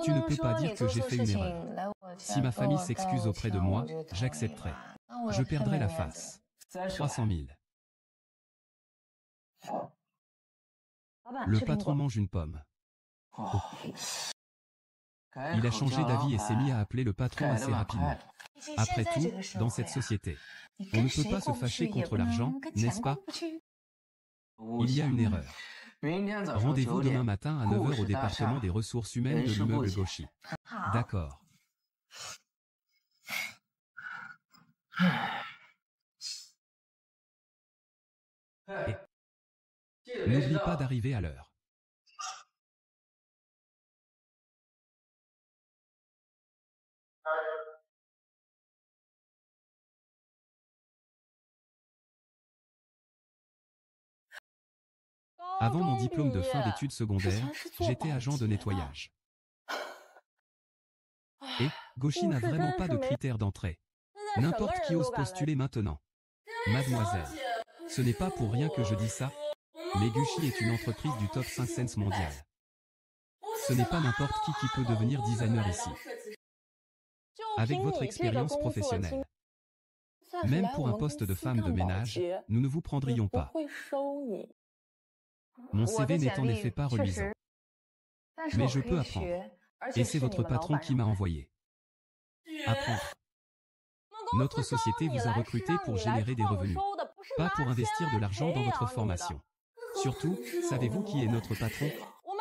Tu ne peux pas dire que j'ai fait une erreur. Si ma famille s'excuse auprès de moi, j'accepterai. Je perdrai la face. 300 000. Le patron mange une pomme. Oh. Il a changé d'avis et s'est mis à appeler le patron assez rapidement. Après tout, dans cette société, on ne peut pas se fâcher contre l'argent, n'est-ce pas? Il y a une erreur. Rendez-vous demain matin à 9 h au département des ressources humaines de l'immeuble Gauchy. D'accord. Et n'oublie pas d'arriver à l'heure. Avant mon diplôme de fin d'études secondaires, j'étais agent de nettoyage. Et, Gauchy n'a vraiment pas de critères d'entrée. N'importe qui ose postuler maintenant. Mademoiselle, ce n'est pas pour rien que je dis ça, mais Gauchy est une entreprise du top 5 cents mondial. Ce n'est pas n'importe qui peut devenir designer ici. Avec votre expérience professionnelle. Même pour un poste de femme de ménage, nous ne vous prendrions pas. Mon CV n'est en effet pas reluisant. Mais je peux apprendre. Et c'est votre patron qui m'a envoyé. Apprendre. Notre société vous a recruté pour générer des revenus, pas pour investir de l'argent dans votre formation. Surtout, savez-vous qui est notre patron?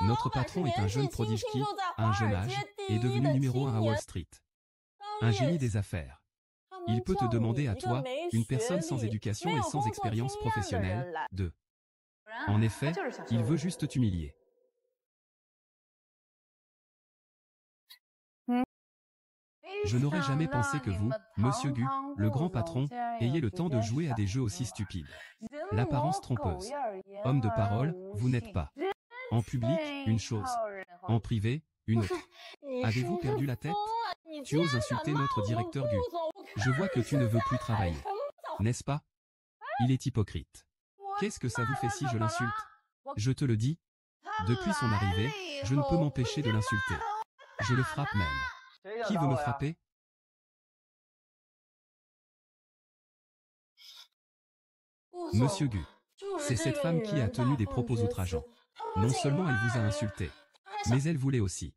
Notre patron est un jeune prodige qui, à un jeune âge, est devenu numéro 1 à Wall Street. Un génie des affaires. Il peut te demander à toi, une personne sans éducation et sans expérience professionnelle, de... En effet, il veut juste t'humilier. Je n'aurais jamais pensé que vous, Monsieur Gu, le grand patron, ayez le temps de jouer à des jeux aussi stupides. L'apparence trompeuse. Homme de parole, vous n'êtes pas. En public, une chose. En privé, une autre. Avez-vous perdu la tête? Tu oses insulter notre directeur Gu. Je vois que tu ne veux plus travailler. N'est-ce pas? Il est hypocrite. Qu'est-ce que ça vous fait si je l'insulte? Je te le dis. Depuis son arrivée, je ne peux m'empêcher de l'insulter. Je le frappe même. Qui veut me frapper? Monsieur Gu. C'est cette femme qui a tenu des propos outrageants. Non seulement elle vous a insulté, mais elle voulait aussi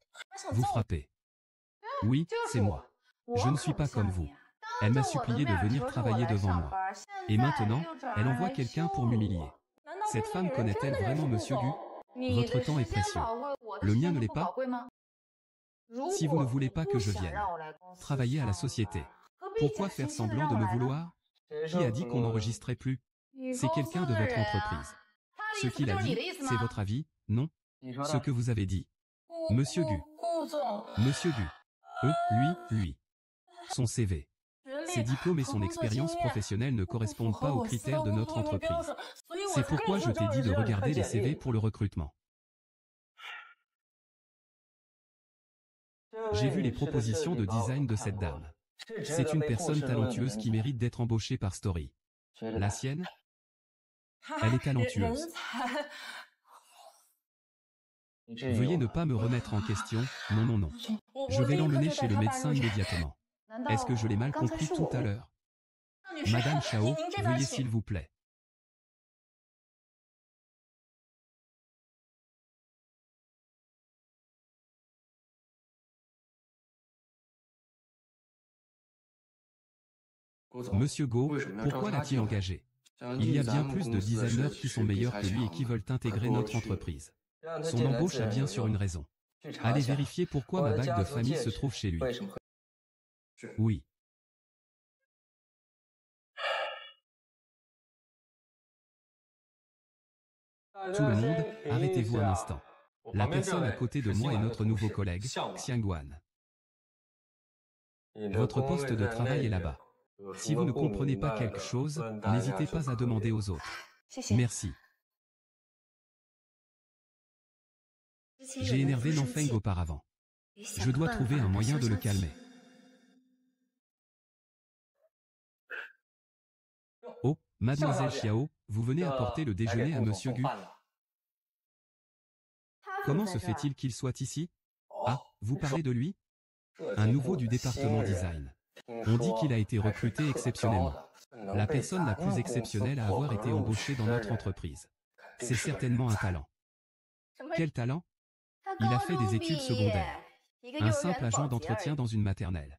vous frapper. Oui, c'est moi. Je ne suis pas comme vous. Elle m'a supplié de venir travailler devant moi. Et maintenant, elle envoie quelqu'un pour m'humilier. Cette femme connaît-elle vraiment Monsieur Gu? Votre temps est précieux. Le mien ne l'est pas. Si vous ne voulez pas que je vienne travailler à la société, pourquoi faire semblant de me vouloir? Qui a dit qu'on n'enregistrait plus? C'est quelqu'un de votre entreprise. Ce qu'il a dit, c'est votre avis, non? Ce que vous avez dit. Monsieur Gu. Monsieur Gu. Lui. Son CV. Ses diplômes et son expérience professionnelle ne correspondent pas aux critères de notre entreprise. C'est pourquoi je t'ai dit de regarder les CV pour le recrutement. J'ai vu les propositions de design de cette dame. C'est une personne talentueuse qui mérite d'être embauchée par Story. La sienne? Elle est talentueuse. Veuillez ne pas me remettre en question, non non non. Je vais l'emmener chez le médecin immédiatement. Est-ce que je l'ai mal compris tout à l'heure? Madame Chao, veuillez s'il vous plaît. Monsieur Go, pourquoi l'a-t-il engagé? Il y a bien plus de designers qui sont meilleurs que lui et qui veulent intégrer notre entreprise. Son embauche a bien sûr une raison. Allez vérifier pourquoi ma bague de famille se trouve chez lui. Oui. Tout le monde, arrêtez-vous un instant. La personne à côté de moi est notre nouveau collègue, Xiangwan. Votre poste de travail est là-bas. Si vous ne comprenez pas quelque chose, n'hésitez pas à demander aux autres. Merci. J'ai énervé Nanfeng auparavant. Je dois trouver un moyen de le calmer. Oh, mademoiselle Xiao, vous venez apporter le déjeuner à monsieur Gu. Comment se fait-il qu'il soit ici? Ah, vous parlez de lui? Un nouveau du département design. On dit qu'il a été recruté exceptionnellement. La personne la plus exceptionnelle à avoir été embauchée dans notre entreprise. C'est certainement un talent. Quel talent? Il a fait des études secondaires. Un simple agent d'entretien dans une maternelle.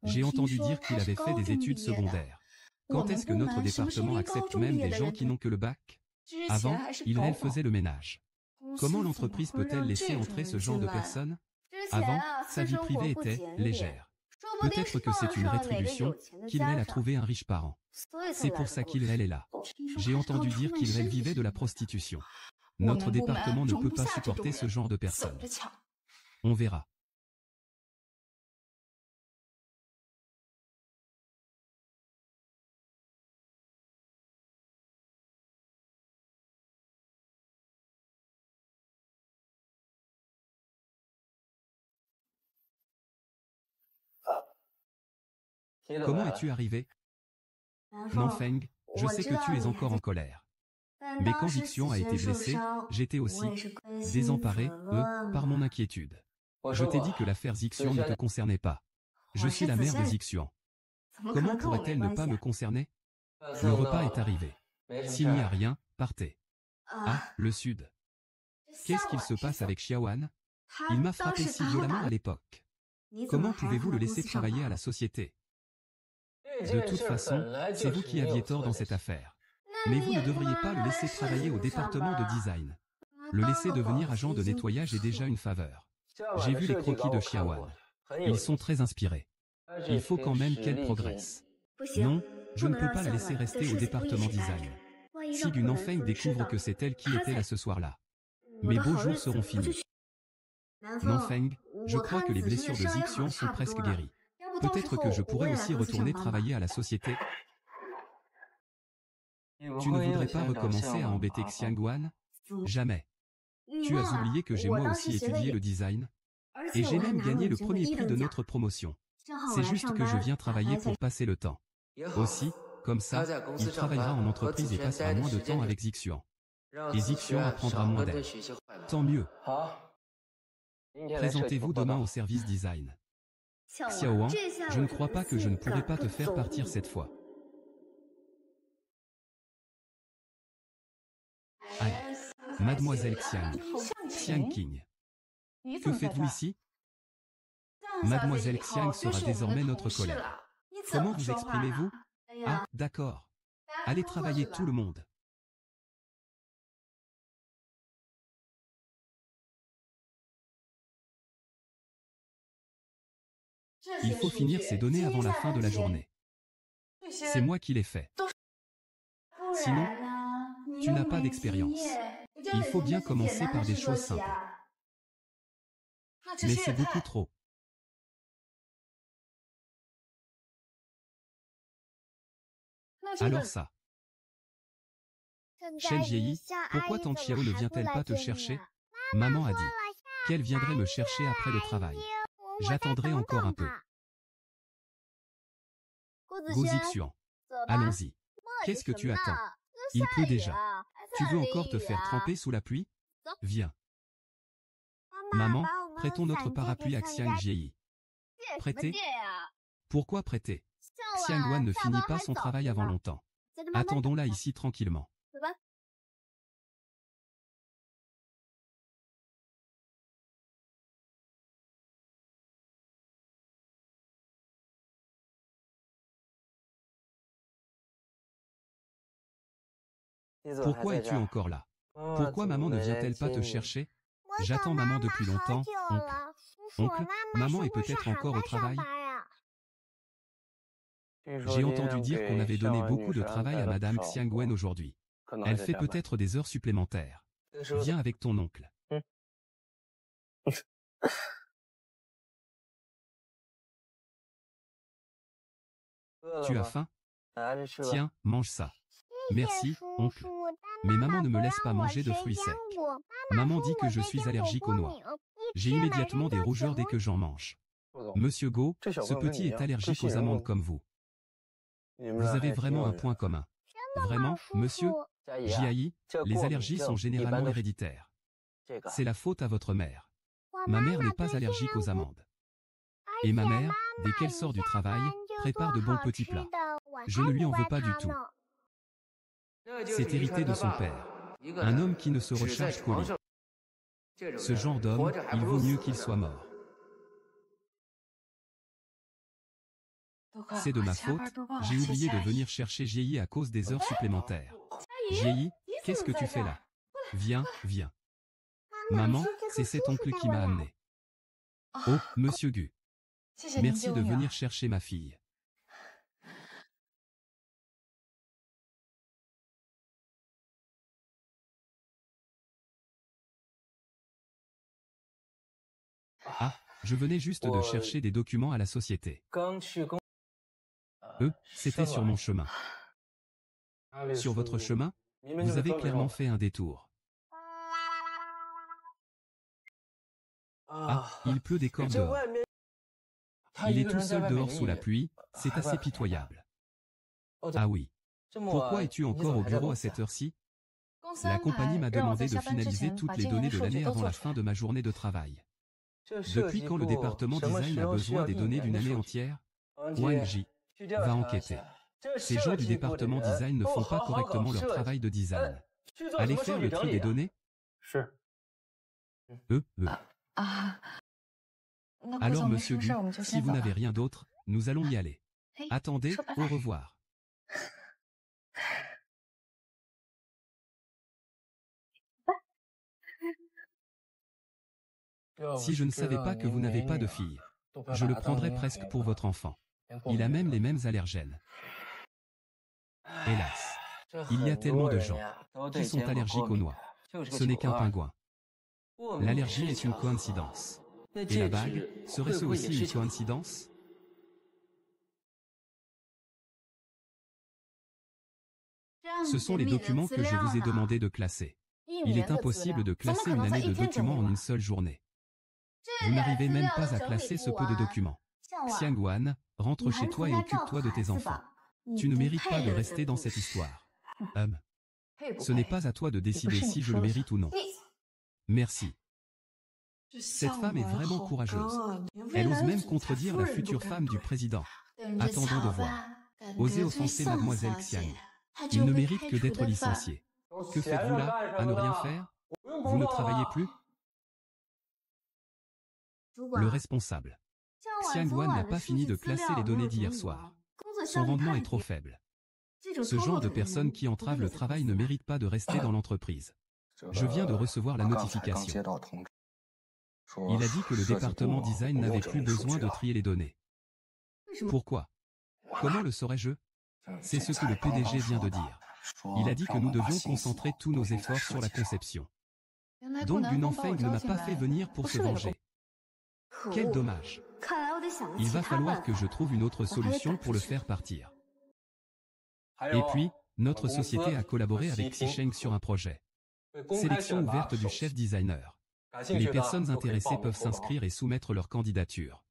J'ai entendu dire qu'il avait fait des études secondaires. Quand est-ce que notre département accepte même des gens qui n'ont que le bac? Avant, elle faisait le ménage. Comment l'entreprise peut-elle laisser entrer ce genre de personnes? Avant, sa vie privée était légère. Peut-être que c'est une rétribution, qu'il a trouvé un riche parent. C'est pour ça qu'il est là. J'ai entendu dire qu'il vivait de la prostitution. Notre département ne peut pas supporter ce genre de personnes. On verra. Comment es-tu arrivé? Nanfeng, je sais que tu es encore en colère. Mais quand Zixian a été blessé, j'étais aussi désemparé, par mon inquiétude. Je t'ai dit que l'affaire Zixian ne te concernait pas. Je suis la mère de Zixian. Comment pourrait-elle ne pas me concerner? Le repas est arrivé. S'il n'y a rien, partez. Ah, le sud. Qu'est-ce qu'il se passe avec Xiaoan? Il m'a frappé si violemment à l'époque. Comment pouvez-vous le laisser travailler à la société? De toute façon, c'est vous qui aviez tort dans cette affaire. Mais vous ne devriez pas le laisser travailler au département de design. Le laisser devenir agent de nettoyage est déjà une faveur. J'ai vu les croquis de Xiaoan. Ils sont très inspirés. Il faut quand même qu'elle progresse. Non, je ne peux pas la laisser rester au département design. Si Gu Nanfeng découvre que c'est elle qui était là ce soir-là, mes beaux jours seront finis. Nanfeng, je crois que les blessures de Zixian sont presque guéries. Peut-être que je pourrais aussi retourner travailler à la société. Tu ne voudrais pas recommencer à embêter Xiangwan? Jamais. Tu as oublié que j'ai moi aussi étudié le design. Et j'ai même gagné le premier prix de notre promotion. C'est juste que je viens travailler pour passer le temps. Aussi, comme ça, il travaillera en entreprise et passera moins de temps avec Zixian. Et Zixian apprendra moins d'elle. Tant mieux. Présentez-vous demain au service design. Xiaoan, je ne crois pas que je ne pourrai pas te faire partir cette fois. Aïe. Mademoiselle Xiang. Xiang Qing. Que faites-vous ici? Mademoiselle Xiang sera désormais notre collègue. Comment vous exprimez-vous? Ah, d'accord. Allez travailler tout le monde. Il faut finir ces données avant la fin de la journée. C'est moi qui l'ai fait. Sinon, tu n'as pas d'expérience. Il faut bien commencer par des choses simples. Mais c'est beaucoup trop. Alors ça. Chen Jieyi, pourquoi tante Xiao ne vient-elle pas te chercher? Maman a dit qu'elle viendrait me chercher après le travail. J'attendrai encore un peu. Go Zixian. Allons-y. Qu'est-ce que tu attends? Il pleut déjà. Tu veux encore te faire tremper sous la pluie? Viens. Maman, prêtons notre parapluie à Xiang Jieyi. Prêter? Pourquoi prêter? Xiangwan ne finit pas son travail avant longtemps. Attendons-la ici tranquillement. Pourquoi es-tu encore là? Pourquoi maman ne vient-elle pas te chercher? J'attends maman depuis longtemps, oncle. Oncle, maman est peut-être encore au travail? J'ai entendu dire qu'on avait donné beaucoup de travail à madame Xiangwen aujourd'hui. Elle fait peut-être des heures supplémentaires. Viens avec ton oncle. Tu as faim? Tiens, mange ça. Merci, oncle. Mais maman ne me laisse pas manger de fruits secs. Maman dit que je suis allergique aux noix. J'ai immédiatement des rougeurs dès que j'en mange. Monsieur Go, ce petit est allergique aux amandes comme vous. Vous avez vraiment un point commun. Vraiment, monsieur? Jieyi, les allergies sont généralement héréditaires. C'est la faute à votre mère. Ma mère n'est pas allergique aux amandes. Et ma mère, dès qu'elle sort du travail, prépare de bons petits plats. Je ne lui en veux pas du tout. C'est hérité de son père. Un homme qui ne se recharge qu'au lit. Ce genre d'homme, il vaut mieux qu'il soit mort. C'est de ma faute, j'ai oublié de venir chercher Jieyi à cause des heures supplémentaires. Jieyi, qu'est-ce que tu fais là? Viens, viens. Maman, c'est cet oncle qui m'a amené. Oh, monsieur Gu. Merci de venir chercher ma fille. Ah, je venais juste de chercher des documents à la société. C'était sur mon chemin. Sur votre chemin, vous avez clairement fait un détour. Ah, il pleut des cordes dehors. Il est tout seul dehors sous la pluie, c'est assez pitoyable. Ah oui. Pourquoi es-tu encore au bureau à cette heure-ci? La compagnie m'a demandé de finaliser toutes les données de l'année avant la fin de ma journée de travail. Depuis quand le département design a besoin des données d'une année entière? Wang Ji va enquêter. Ces gens du département design ne font pas correctement leur travail de design. Allez faire le tri des données? Alors monsieur Gu, si vous n'avez rien d'autre, nous allons y aller. Attendez, au revoir. Si je ne savais pas que vous n'avez pas de fille, je le prendrais presque pour votre enfant. Il a même les mêmes allergènes. Hélas, il y a tellement de gens qui sont allergiques aux noix. Ce n'est qu'un pingouin. L'allergie est une coïncidence. Et la bague, serait-ce aussi une coïncidence? Ce sont les documents que je vous ai demandé de classer. Il est impossible de classer une année de documents en une seule journée. Vous n'arrivez même pas à classer ce peu de documents. Xiangwan, rentre chez toi et occupe-toi de tes enfants. Tu ne mérites pas de rester dans cette histoire. Ce n'est pas à toi de décider si je le mérite ou non. Merci. Cette femme est vraiment courageuse. Elle ose même contredire la future femme du président. Attendons de voir. Osez offenser mademoiselle Xiang. Il ne mérite que d'être licencié. Que faites-vous là, à ne rien faire? Vous ne travaillez plus? Le responsable. Xiangwan n'a pas fini de classer les données d'hier soir. Son rendement est trop faible. Ce genre de personnes qui entravent le travail ne mérite pas de rester dans l'entreprise. Je viens de recevoir la notification. Il a dit que le département design n'avait plus besoin de trier les données. Pourquoi? Comment le saurais-je? C'est ce que le PDG vient de dire. Il a dit que nous devions concentrer tous nos efforts sur la conception. Donc Gu Nanfeng ne m'a pas fait venir pour se venger. Quel dommage. Il va falloir que je trouve une autre solution pour le faire partir. Et puis, notre société a collaboré avec Xisheng sur un projet. Sélection ouverte du chef designer. Les personnes intéressées peuvent s'inscrire et soumettre leur candidature.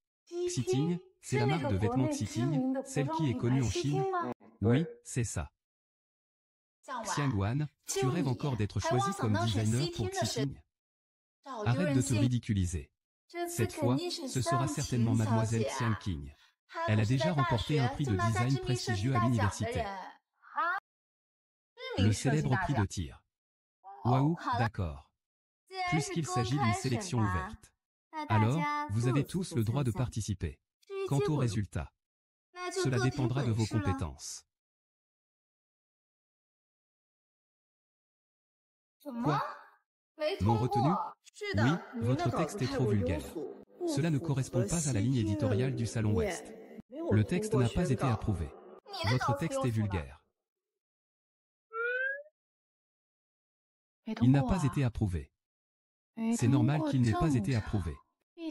Xiting, c'est la marque de vêtements Xiting, celle qui est connue en Chine. Oui, c'est ça. Xiangwan, tu rêves encore d'être choisi comme designer pour Xiting? Arrête de te ridiculiser. Cette fois, ce sera certainement mademoiselle Xiang Qing. Elle a déjà remporté un prix de design prestigieux à l'université. Le célèbre prix de tir. Waouh, d'accord. Puisqu'il s'agit d'une sélection ouverte. Alors, vous avez tous le droit de participer. Quant aux résultats, cela dépendra de vos compétences. Quoi? Non retenu? Oui, votre texte est trop vulgaire. Cela ne correspond pas à la ligne éditoriale du Salon Ouest. Le texte n'a pas été approuvé. Votre texte est vulgaire. Il n'a pas été approuvé. C'est normal qu'il n'ait pas été approuvé.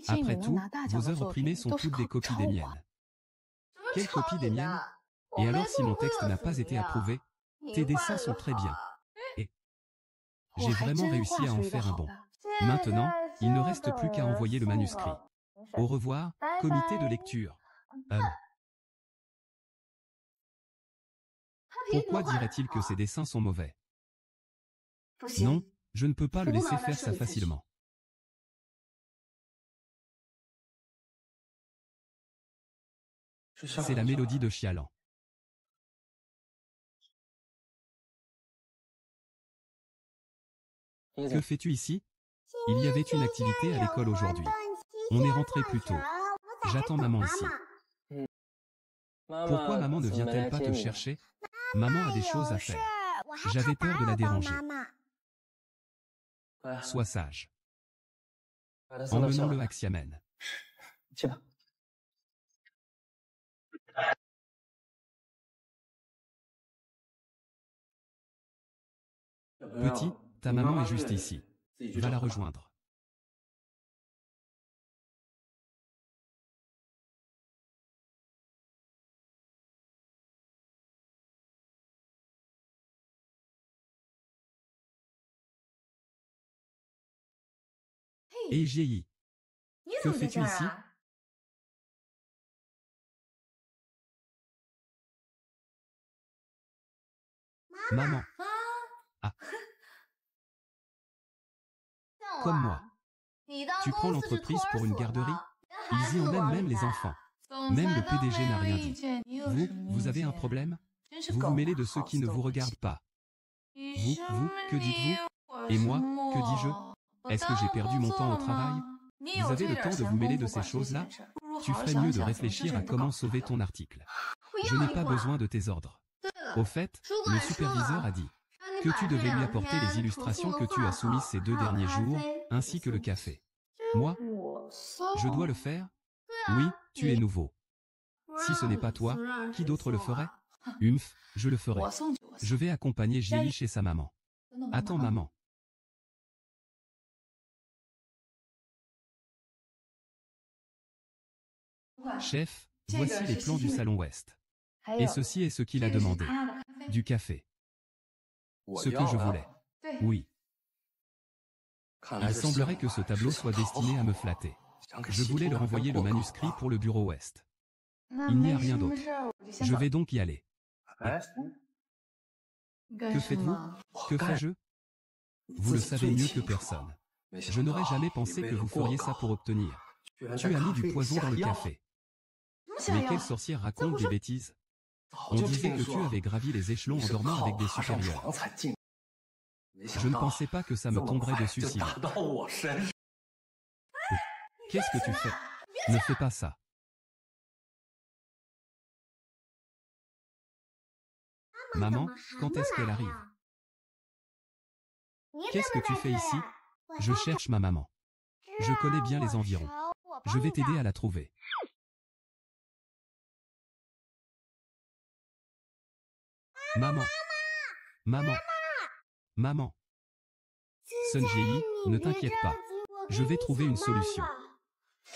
Après tout, vos œuvres primées sont toutes des copies des miennes. Quelle copie des miennes? Et alors si mon texte n'a pas été approuvé? Tes dessins sont très bien. Et j'ai vraiment réussi à en faire un bon. Maintenant, il ne reste plus qu'à envoyer le manuscrit. Au revoir, comité de lecture. Pourquoi dirait-il que ses dessins sont mauvais? Non, je ne peux pas le laisser faire ça facilement. C'est la mélodie de Xialan. Que fais-tu ici? Il y avait une activité à l'école aujourd'hui. On est rentré plus tôt. J'attends maman ici. Pourquoi maman ne vient-elle pas te chercher? Maman a des choses à faire. J'avais peur de la déranger. Sois sage. Emmenons-le à Xiamen. Petit, ta maman est juste ici. Va la rejoindre. Et Jie, que fais-tu ici? Maman. Ah. Comme moi. Tu prends l'entreprise pour une garderie? Ils y emmènent même les enfants. Même le PDG n'a rien dit. Vous avez un problème? Vous vous mêlez de ceux qui ne vous regardent pas. Vous, que dites-vous? Et moi, que dis-je? Est-ce que j'ai perdu mon temps au travail? Vous avez le temps de vous mêler de ces choses-là? Tu ferais mieux de réfléchir à comment sauver ton article. Je n'ai pas besoin de tes ordres. Au fait, le superviseur a dit que tu devais lui apporter les illustrations que tu as soumises ces 2 derniers jours, ainsi que le café. Moi? Je dois le faire? Oui, tu es nouveau. Si ce n'est pas toi, qui d'autre le ferait? Je le ferai. Je vais accompagner Jie chez sa maman. Attends maman. Chef, voici les plans du Salon Ouest. Et ceci est ce qu'il a demandé. Du café. Ce que je voulais. Oui. Il semblerait que ce tableau soit destiné à me flatter. Je voulais leur envoyer le manuscrit pour le bureau Ouest. Il n'y a rien d'autre. Je vais donc y aller. Que faites-vous? Que fais-je? Vous le savez mieux que personne. Je n'aurais jamais pensé que vous feriez ça pour obtenir. Tu as mis du poison dans le café. Mais quelle sorcière raconte des bêtises? On disait que tu avais gravi les échelons en dormant avec des supérieurs. Je ne pensais pas que ça me tomberait dessus si vite. Qu'est-ce que tu fais? Ne fais pas ça. Maman, quand est-ce qu'elle arrive? Qu'est-ce que tu fais ici? Je cherche ma maman. Je connais bien les environs. Je vais t'aider à la trouver. Maman. Maman. Maman. Sun Jie, ne t'inquiète pas. Je vais trouver une solution.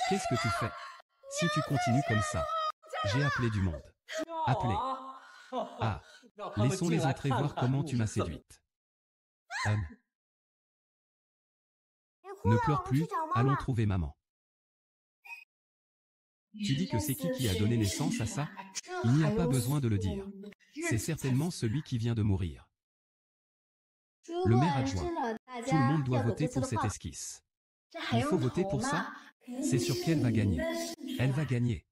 Qu'est-ce que tu fais? Si tu continues comme ça, j'ai appelé du monde. Appelé. Ah, laissons-les entrer voir comment tu m'as séduite. Ne pleure plus, allons trouver maman. Tu dis que c'est qui a donné naissance à ça? Il n'y a pas besoin de le dire. C'est certainement celui qui vient de mourir. Le maire adjoint. Tout le monde doit voter pour cette esquisse. Il faut voter pour ça? C'est sûr qu'elle va gagner. Elle va gagner.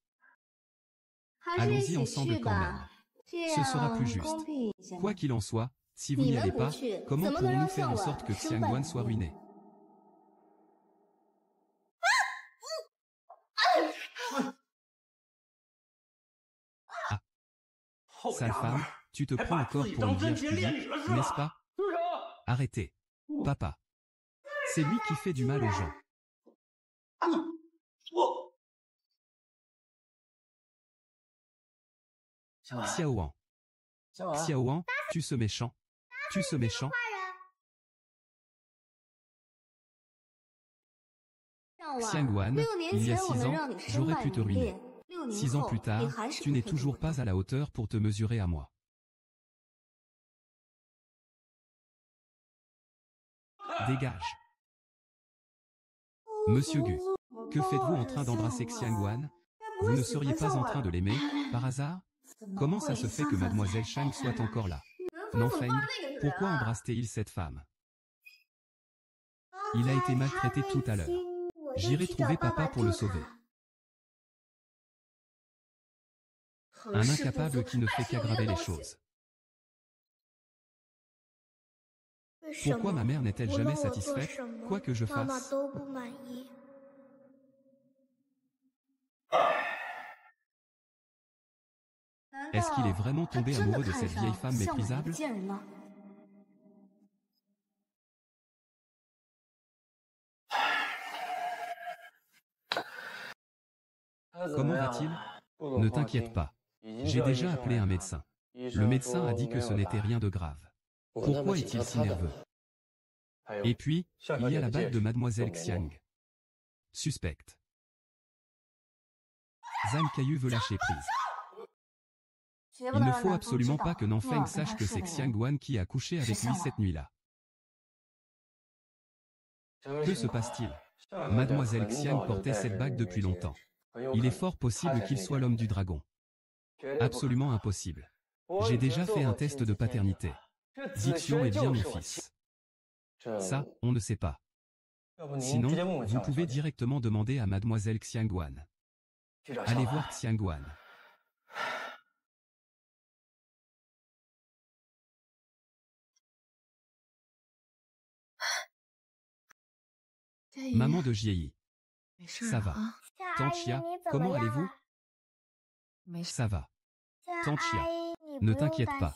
Allons-y ensemble quand même. Ce sera plus juste. Quoi qu'il en soit, si vous n'y allez pas, comment pourrons-nous faire en sorte que Xiangguan soit ruiné? Ah. Sale femme, tu te prends encore pour une vierge pudique, n'est-ce pas? Arrêtez. Papa. C'est lui qui fait du mal aux gens. Xiaoan. Xiaoan, tu ce méchant. Tu ce méchant. Xiangguan, il y a 6 ans, j'aurais pu te ruiner. 6 ans plus tard, tu n'es toujours pas à la hauteur pour te mesurer à moi. Dégage. Monsieur Gu, que faites-vous en train d'embrasser Xiangguan? Vous ne seriez pas en train de l'aimer, par hasard? Comment ça se fait que Mademoiselle Shang soit encore là? Nanfeng, pourquoi embrasse-t-il cette femme? Il a été maltraité tout à l'heure. J'irai trouver papa pour le sauver. Un incapable qui ne fait qu'aggraver les choses. Pourquoi ma mère n'est-elle jamais satisfaite, quoi que je fasse? Est-ce qu'il est vraiment tombé amoureux de cette vieille femme méprisable? Comment va-t-il? Ne t'inquiète pas. J'ai déjà appelé un médecin. Le médecin a dit que ce n'était rien de grave. Pourquoi est-il si nerveux? Et puis, il y a la bague de Mademoiselle Xiang. Suspecte. Zhang Kaiyu veut lâcher prise. Il ne faut absolument pas que Nanfeng sache que c'est Xiangguan qui a couché avec lui cette nuit-là. Que se passe-t-il? Mademoiselle Xiang portait cette bague depuis longtemps. Il est fort possible qu'il soit l'homme du dragon. Absolument impossible. J'ai déjà fait un test de paternité. Zixian est bien mon fils. Ça, on ne sait pas. Sinon, vous pouvez directement demander à Mademoiselle Xiangguan. Allez voir Xiangguan. Maman de Jieyi. Ça va. Tante Chia, comment allez-vous? Ça va. Tante Chia, ne t'inquiète pas.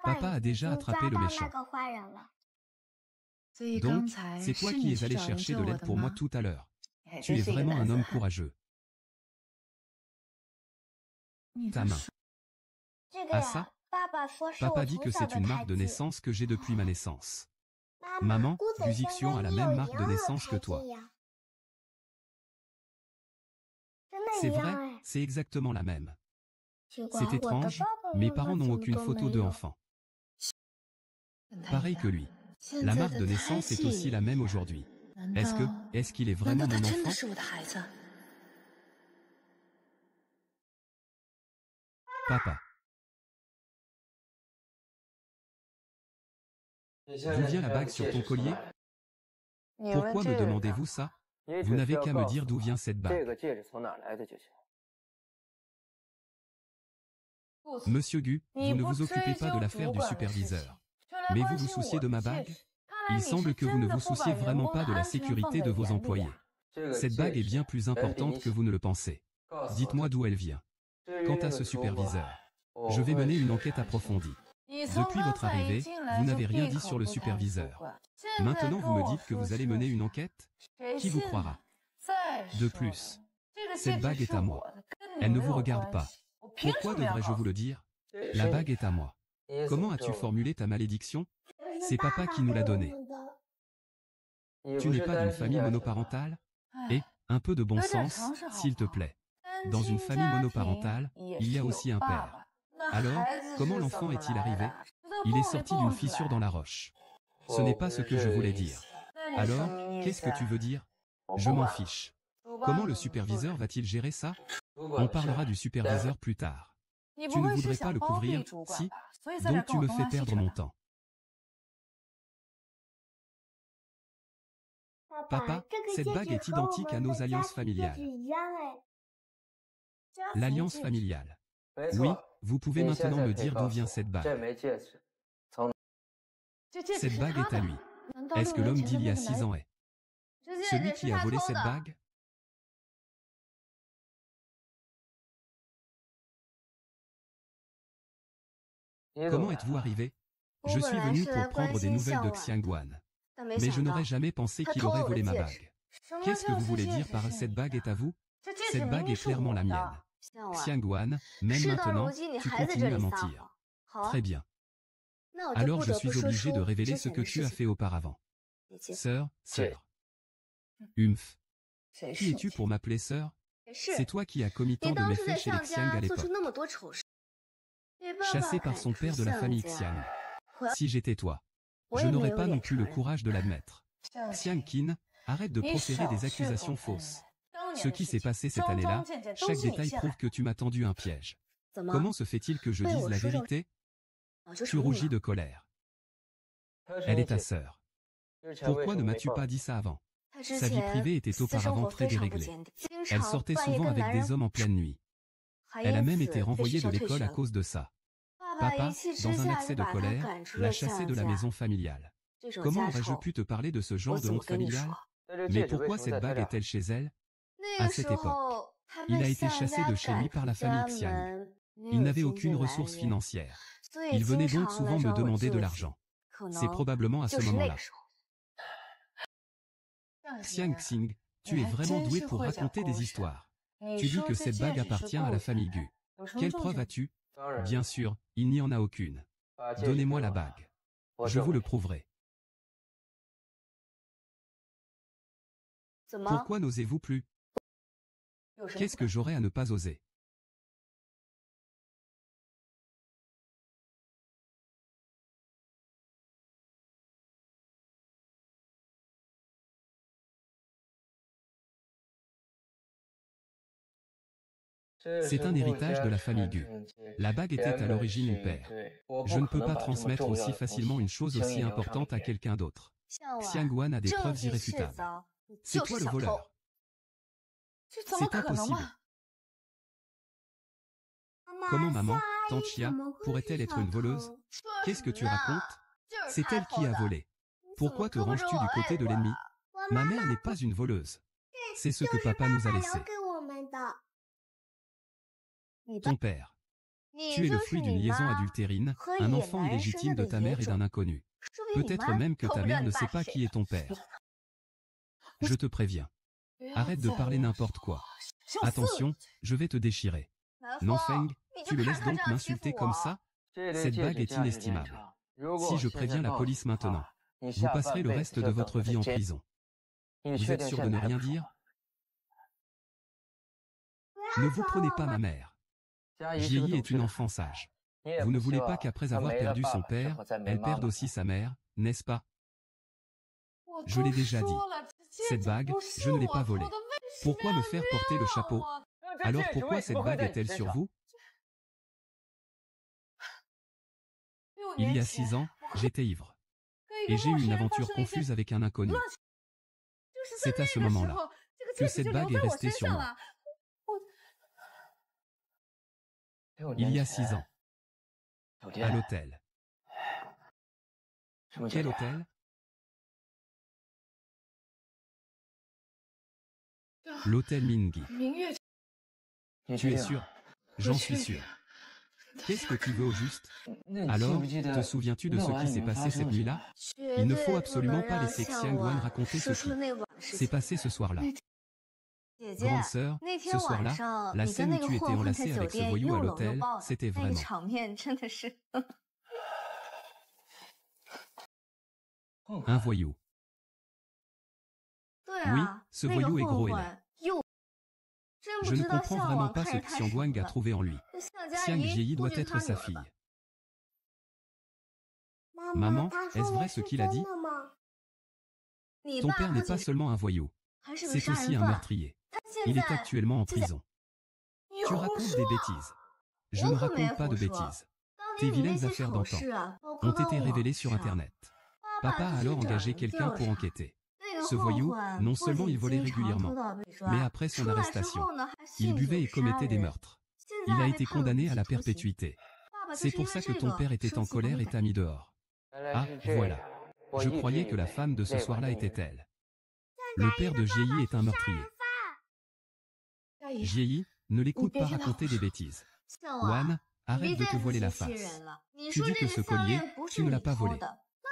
Papa a déjà attrapé le méchant. Donc, c'est toi qui es allé chercher de l'aide pour moi tout à l'heure. Tu es vraiment un homme courageux. Ta main. Ah ça? Papa dit que c'est une marque de naissance que j'ai depuis ma naissance. Maman, Gu Zixian a la même marque de naissance que toi. C'est vrai, c'est exactement la même. C'est étrange, mes parents n'ont aucune photo de enfant. Pareil que lui. La marque de naissance est aussi la même aujourd'hui. Est-ce qu'il est vraiment mon enfant? Papa. D'où vient la bague sur ton collier? Pourquoi me demandez-vous ça? Vous n'avez qu'à me dire d'où vient cette bague. Monsieur Gu, vous ne vous occupez pas de l'affaire du superviseur. Mais vous vous souciez de ma bague? Il semble que vous ne vous souciez vraiment pas de la sécurité de vos employés. Cette bague est bien plus importante que vous ne le pensez. Dites-moi d'où elle vient. Quant à ce superviseur, je vais mener une enquête approfondie. Depuis votre arrivée, vous n'avez rien dit sur le superviseur. Maintenant vous me dites que vous allez mener une enquête? Qui vous croira? De plus, cette bague est à moi. Elle ne vous regarde pas. Pourquoi devrais-je vous le dire? La bague est à moi. Comment as-tu formulé ta malédiction? C'est papa qui nous l'a donnée. Tu n'es pas d'une famille monoparentale? Et, un peu de bon sens, s'il te plaît. Dans une famille monoparentale, il y a aussi un père. Alors, comment l'enfant est-il arrivé? Il est sorti d'une fissure dans la roche. Ce n'est pas ce que je voulais dire. Alors, qu'est-ce que tu veux dire? Je m'en fiche. Comment le superviseur va-t-il gérer ça? On parlera du superviseur plus tard. Tu ne voudrais pas le couvrir, si? Donc tu me fais perdre mon temps. Papa, cette bague est identique à nos alliances familiales. L'alliance familiale. Oui, vous pouvez maintenant me dire d'où vient cette bague. Cette bague est à lui. Est-ce que l'homme d'il y a 6 ans est celui qui a volé cette bague? Comment êtes-vous arrivé? Je suis venu pour prendre des nouvelles de Xiangguan. Mais je n'aurais jamais pensé qu'il aurait volé ma bague. Qu'est-ce que vous voulez dire par « cette bague est à vous » ? Cette bague est clairement la mienne. Xiangguan, même maintenant, tu continues à mentir. Très bien. Alors je suis obligé de révéler ce que tu as fait auparavant. Sœur. Humph. Qui es-tu pour m'appeler sœur? C'est toi qui as commis tant de méfaits chez les Xiang à l'époque. Chassé par son père de la famille Xiang. Si j'étais toi, je n'aurais pas non plus le courage de l'admettre. Xiang Qin, arrête de proférer des accusations fausses. Ce qui s'est passé cette année-là, chaque détail prouve que tu m'as tendu un piège. Comment se fait-il que je dise la vérité? Tu rougis de colère. Elle est ta sœur. Pourquoi ne m'as-tu pas dit ça avant? Sa vie privée était auparavant très déréglée. Elle sortait souvent avec des hommes en pleine nuit. Elle a même été renvoyée de l'école à cause de ça. Papa, dans un accès de colère, l'a chassée de la maison familiale. Comment aurais-je pu te parler de ce genre de honte familiale? Mais pourquoi cette bague est-elle chez elle? À cette époque, il a été chassé de chez lui par la famille Xiang. Il n'avait aucune ressource financière. Il venait donc souvent me demander de l'argent. C'est probablement à ce moment-là. Xiang Xing, tu es vraiment doué pour raconter des histoires. Tu dis que cette bague appartient à la famille Gu. Quelle preuve as-tu? Bien sûr, il n'y en a aucune. Donnez-moi la bague. Je vous le prouverai. Pourquoi n'osez-vous plus? Qu'est-ce que j'aurais à ne pas oser? C'est un héritage de la famille Gu. La bague était à l'origine une paire. Je ne peux pas transmettre aussi facilement une chose aussi importante à quelqu'un d'autre. Xiangguan a des preuves irréfutables. C'est toi le voleur. C'est impossible. Comment maman, tante Chia, pourrait-elle être une voleuse? Qu'est-ce que tu racontes? C'est elle qui a volé. Pourquoi te ranges-tu du côté de l'ennemi? Ma mère n'est pas une voleuse. C'est ce que papa nous a laissé. Ton père. Tu es le fruit d'une liaison adultérine, un enfant illégitime de ta mère et d'un inconnu. Peut-être même que ta mère ne sait pas qui est ton père. Je te préviens. Arrête de parler n'importe quoi. Attention, je vais te déchirer. Nanfeng, tu le laisses donc m'insulter comme ça? Cette bague est inestimable. Si je préviens la police maintenant, vous passerez le reste de votre vie en prison. Vous êtes sûr de ne rien dire? Ne vous prenez pas ma mère. Jieyi est une enfant sage. Vous ne voulez pas qu'après avoir perdu son père, elle perde aussi sa mère, n'est-ce pas? Je l'ai déjà dit. Cette bague, je ne l'ai pas volée. Pourquoi me faire porter le chapeau? Alors pourquoi cette bague est-elle sur vous? Il y a 6 ans, j'étais ivre. Et j'ai eu une aventure confuse avec un inconnu. C'est à ce moment-là que cette bague est restée sur moi. Il y a 6 ans. À l'hôtel. Quel hôtel? L'hôtel Mingyi. Tu es sûr? J'en suis sûr. Qu'est-ce que tu veux au juste? Alors, te souviens-tu de ce qui s'est passé cette nuit-là? Il ne faut absolument pas laisser Xiangguan raconter ce qui s'est passé ce soir-là. Grande sœur, ce soir-là, la scène où tu étais enlacée avec ce voyou à l'hôtel, c'était vraiment... Un voyou. Oui, ce voyou est gros et laid. Je ne comprends vraiment pas ce que Xiangguang a trouvé en lui. Xiang Jieyi doit être sa fille. Maman, est-ce vrai ce qu'il a dit? Ton père n'est pas seulement un voyou. C'est aussi un meurtrier. Il est actuellement en prison. Tu racontes des bêtises. Je ne raconte pas de bêtises. Tes vilaines affaires d'antan ont été révélées sur Internet. Papa a alors engagé quelqu'un pour enquêter. Ce voyou, non seulement il volait régulièrement, mais après son arrestation, il buvait et commettait des meurtres. Il a été condamné à la perpétuité. C'est pour ça que ton père était en colère et t'a mis dehors. Ah, voilà. Je croyais que la femme de ce soir-là était elle. Le père de Jieyi est un meurtrier. Jieyi, ne l'écoute pas raconter des bêtises. Wan, arrête de te voiler la face. Tu dis que ce collier, tu ne l'as pas volé.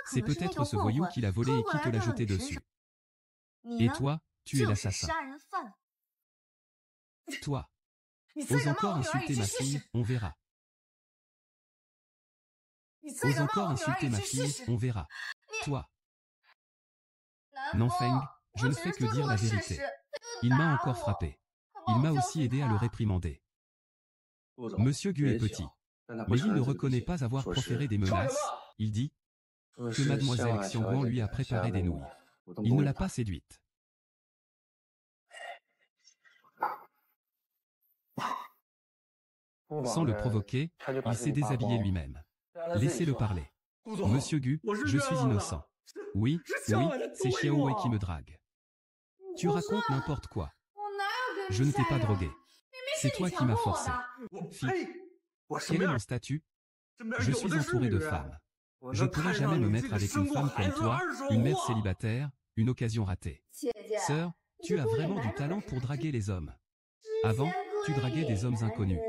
C'est peut-être ce voyou qui l'a volé et qui te l'a jeté dessus. Et toi, tu es l'assassin. Toi, ose encore insulter ma fille, on verra. Ose encore insulter ma fille, on verra. Toi. Nanfeng, je ne fais que dire la vérité. Il m'a encore frappé. Il m'a aussi aidé à le réprimander. Monsieur Gu est petit, mais il ne reconnaît pas avoir proféré des menaces. Il dit que mademoiselle Xiangguang lui a préparé des nouilles. Il ne l'a pas séduite. Sans le provoquer, il s'est déshabillé lui-même. Laissez-le parler. Monsieur Gu, je suis innocent. Oui, oui, c'est Xiao Wei qui me drague. Tu racontes n'importe quoi. Je ne t'ai pas drogué. C'est toi qui m'as forcé. Fille, quel est mon statut? Je suis entouré de femmes. Je ne pourrais jamais me mettre avec une femme comme toi, une mère célibataire, une occasion ratée. Sœur, tu as vraiment du talent pour draguer les hommes. Avant, tu draguais des hommes inconnus.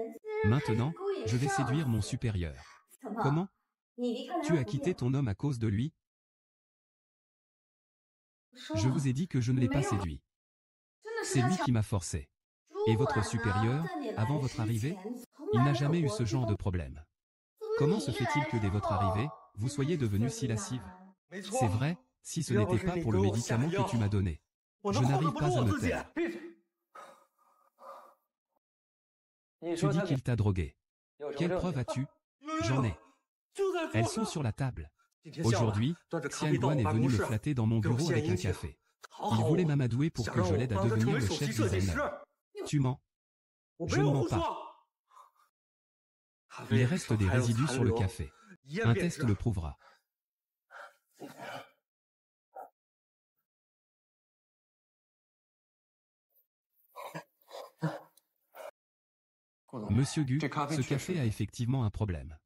Maintenant, je vais séduire mon supérieur. Comment? Tu as quitté ton homme à cause de lui? Je vous ai dit que je ne l'ai pas séduit. C'est lui qui m'a forcé. Et votre supérieur, avant votre arrivée, il n'a jamais eu ce genre de problème. Comment se fait-il que dès votre arrivée, vous soyez devenue si lascive? C'est vrai, si ce n'était pas pour le médicament que tu m'as donné. Je n'arrive pas à me taire. Tu dis qu'il t'a drogué. Quelle preuve as-tu? J'en ai. Elles sont sur la table. Aujourd'hui, Xiangguang est venu me flatter dans mon bureau avec un café. Il voulait m'amadouer pour que je l'aide à devenir le chef designer. Tu mens. Je ne mens pas. Il reste des résidus sur le café. Un test le prouvera. Monsieur Gu, ce café a effectivement un problème.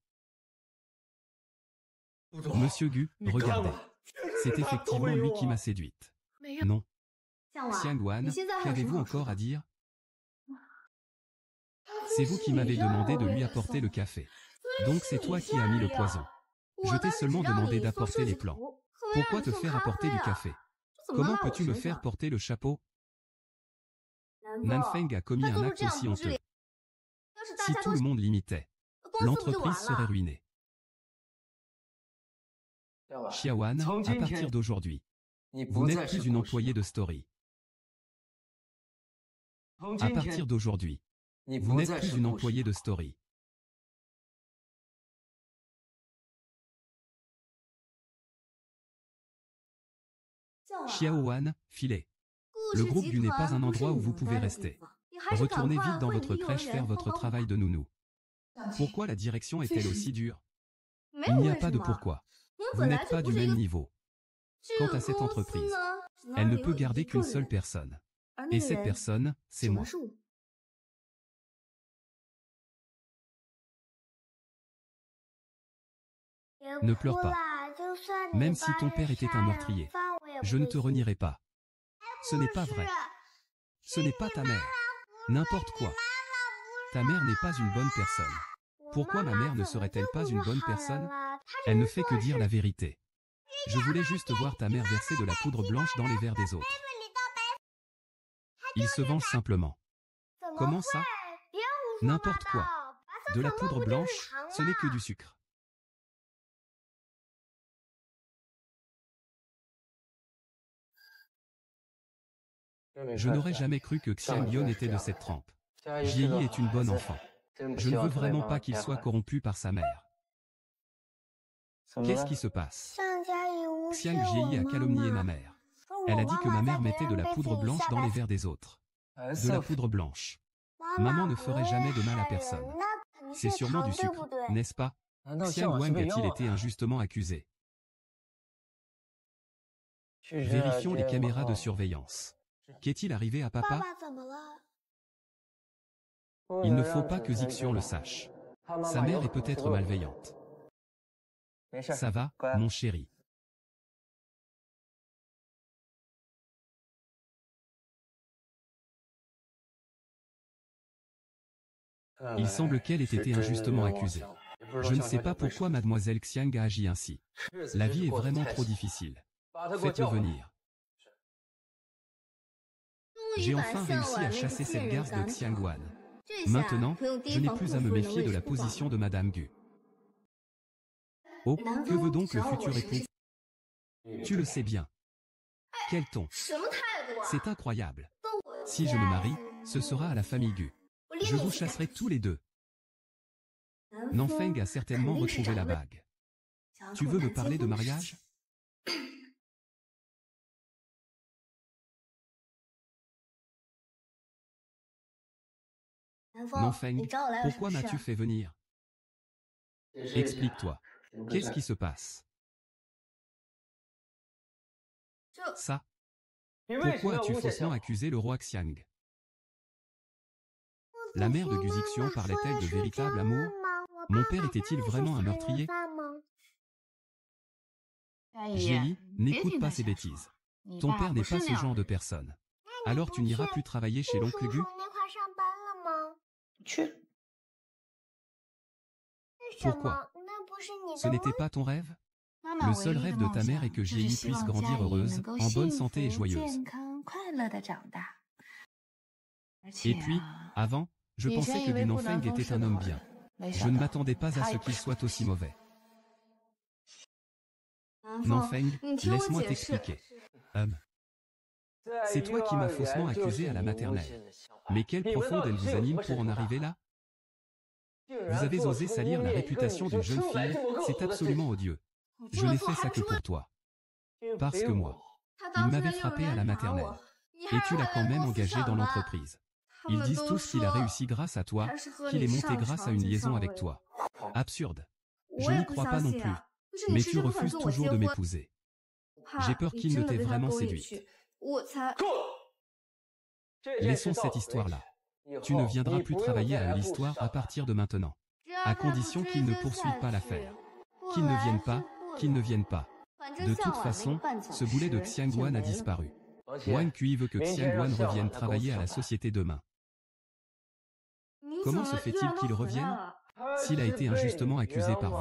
Monsieur Gu, regardez. C'est effectivement lui qui m'a séduite. Non. Xiangguang, qu'avez-vous encore à dire? C'est vous qui m'avez demandé de lui apporter le café. Donc c'est toi qui as mis le poison. Je t'ai seulement demandé d'apporter les plans. Pourquoi te faire apporter du café? Comment peux-tu me faire porter le chapeau? Nanfeng a commis un acte aussi honteux. Si tout le monde l'imitait, l'entreprise serait ruinée. Xiaowan, à partir d'aujourd'hui, vous n'êtes plus une employée de Story. À partir d'aujourd'hui, vous n'êtes plus une employée de Story. Xiaowan, filez. Le groupe Gu n'est pas un endroit où vous pouvez rester. Retournez vite dans votre crèche faire votre travail de nounou. Pourquoi la direction est-elle aussi dure? Il n'y a pas de pourquoi. Vous n'êtes pas du même niveau. Quant à cette entreprise, elle ne peut garder qu'une seule personne. Et cette personne, c'est moi. Ne pleure pas. Même si ton père était un meurtrier, je ne te renierai pas. Ce n'est pas vrai. Ce n'est pas ta mère. N'importe quoi. Ta mère n'est pas une bonne personne. Pourquoi ma mère ne serait-elle pas une bonne personne? Elle ne fait que dire la vérité. Je voulais juste voir ta mère verser de la poudre blanche dans les verres des autres. Il se venge simplement. Comment ça? N'importe quoi. De la poudre blanche, ce n'est que du sucre. Je n'aurais jamais cru que Xianglion était de cette trempe. Jieyi est une bonne enfant. Je ne veux vraiment pas qu'il soit corrompu par sa mère. Qu'est-ce qui se passe? Xiang Jieyi a calomnié ma mère. Elle a dit que ma mère mettait de la poudre blanche dans les verres des autres. De la poudre blanche. Maman ne ferait jamais de mal à personne. C'est sûrement du sucre, n'est-ce pas? Xiang Wang a-t-il été injustement accusé? Vérifions les caméras de surveillance. Qu'est-il arrivé à papa? Il ne faut pas que Zixian le sache. Sa mère est peut-être malveillante. Ça va, mon chéri. Il semble qu'elle ait été injustement accusée. Je ne sais pas pourquoi mademoiselle Xiang a agi ainsi. La vie est vraiment trop difficile. Faites-le venir. J'ai enfin réussi à chasser cette garce de Xiangwan. Maintenant, je n'ai plus à me méfier de la position de Madame Gu. Oh, que veut donc le futur époux? Tu le sais bien. Quel ton? C'est incroyable. Si je me marie, ce sera à la famille Gu. Je vous chasserai tous les deux. Nanfeng a certainement retrouvé la bague. Tu veux me parler de mariage? Nanfeng, pourquoi m'as-tu fait venir? Explique-toi. Qu'est-ce qui se passe? Ça? Pourquoi as-tu faussement accusé le roi Xiang? La mère de Gu Zixian parlait-elle de véritable amour? Mon père était-il vraiment un meurtrier? Jieyi, n'écoute pas ces bêtises. Ton père n'est pas ce genre de personne. Alors tu n'iras plus travailler chez l'oncle Gu? Pourquoi? Ce n'était pas ton rêve? Le seul rêve de ta mère est que Jieyi puisse grandir heureuse, en bonne santé et joyeuse. Et puis, avant, je pensais que Gu Nanfeng était un homme bien. Je ne m'attendais pas à ce qu'il soit aussi mauvais. Nanfeng, laisse-moi t'expliquer. C'est toi qui m'as faussement accusé à la maternelle. Mais quelle profonde elle vous anime pour en arriver là? Vous avez osé salir la réputation d'une jeune fille, c'est absolument odieux. Je n'ai fait ça que pour toi. Parce que moi, il m'avait frappé à la maternelle. Et tu l'as quand même engagé dans l'entreprise. Ils disent tous qu'il a réussi grâce à toi, qu'il est monté grâce à une liaison avec toi. Absurde. Je n'y crois pas non plus. Mais tu refuses toujours de m'épouser. J'ai peur qu'il ne t'ait vraiment séduite. Laissons cette histoire-là. Tu ne viendras plus travailler à l'histoire à partir de maintenant. À condition qu'il ne poursuive pas l'affaire. Qu'il ne vienne pas, qu'il ne vienne pas. De toute façon, ce boulet de Xiangwan a disparu. Wang Kui veut que Xiangwan revienne travailler à la société demain. Comment se fait-il qu'il revienne? S'il a été injustement accusé par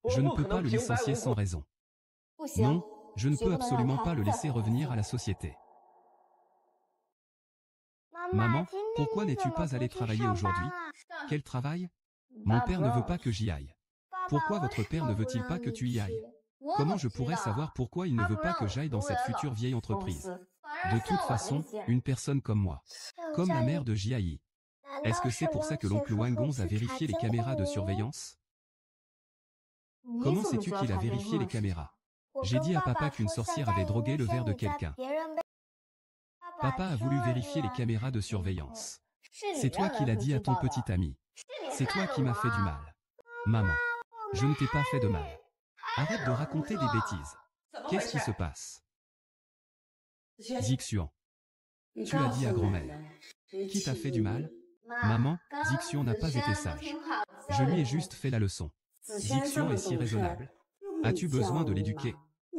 vous, je ne peux pas le licencier sans raison. Non, je ne peux absolument pas le laisser revenir à la société. Maman, pourquoi n'es-tu pas allée travailler aujourd'hui? Quel travail? Mon père ne veut pas que j'y aille. Pourquoi votre père ne veut-il pas que tu y ailles? Comment je pourrais savoir pourquoi il ne veut pas que j'aille dans cette future vieille entreprise? De toute façon, une personne comme moi, comme la mère de Jieyi. Est-ce que c'est pour ça que l'oncle Wangong a vérifié les caméras de surveillance? Comment sais-tu qu'il a vérifié les caméras? J'ai dit à papa qu'une sorcière avait drogué le verre de quelqu'un. Papa a voulu vérifier les caméras de surveillance. C'est toi qui l'as dit à ton petit ami. C'est toi qui m'as fait du mal. Maman, je ne t'ai pas fait de mal. Arrête de raconter des bêtises. Qu'est-ce qui se passe? Zixian. Tu l'as dit à grand-mère. Qui t'a fait du mal? Maman, Zixian n'a pas été sage. Je lui ai juste fait la leçon. Zixian est si raisonnable. As-tu besoin de l'éduquer?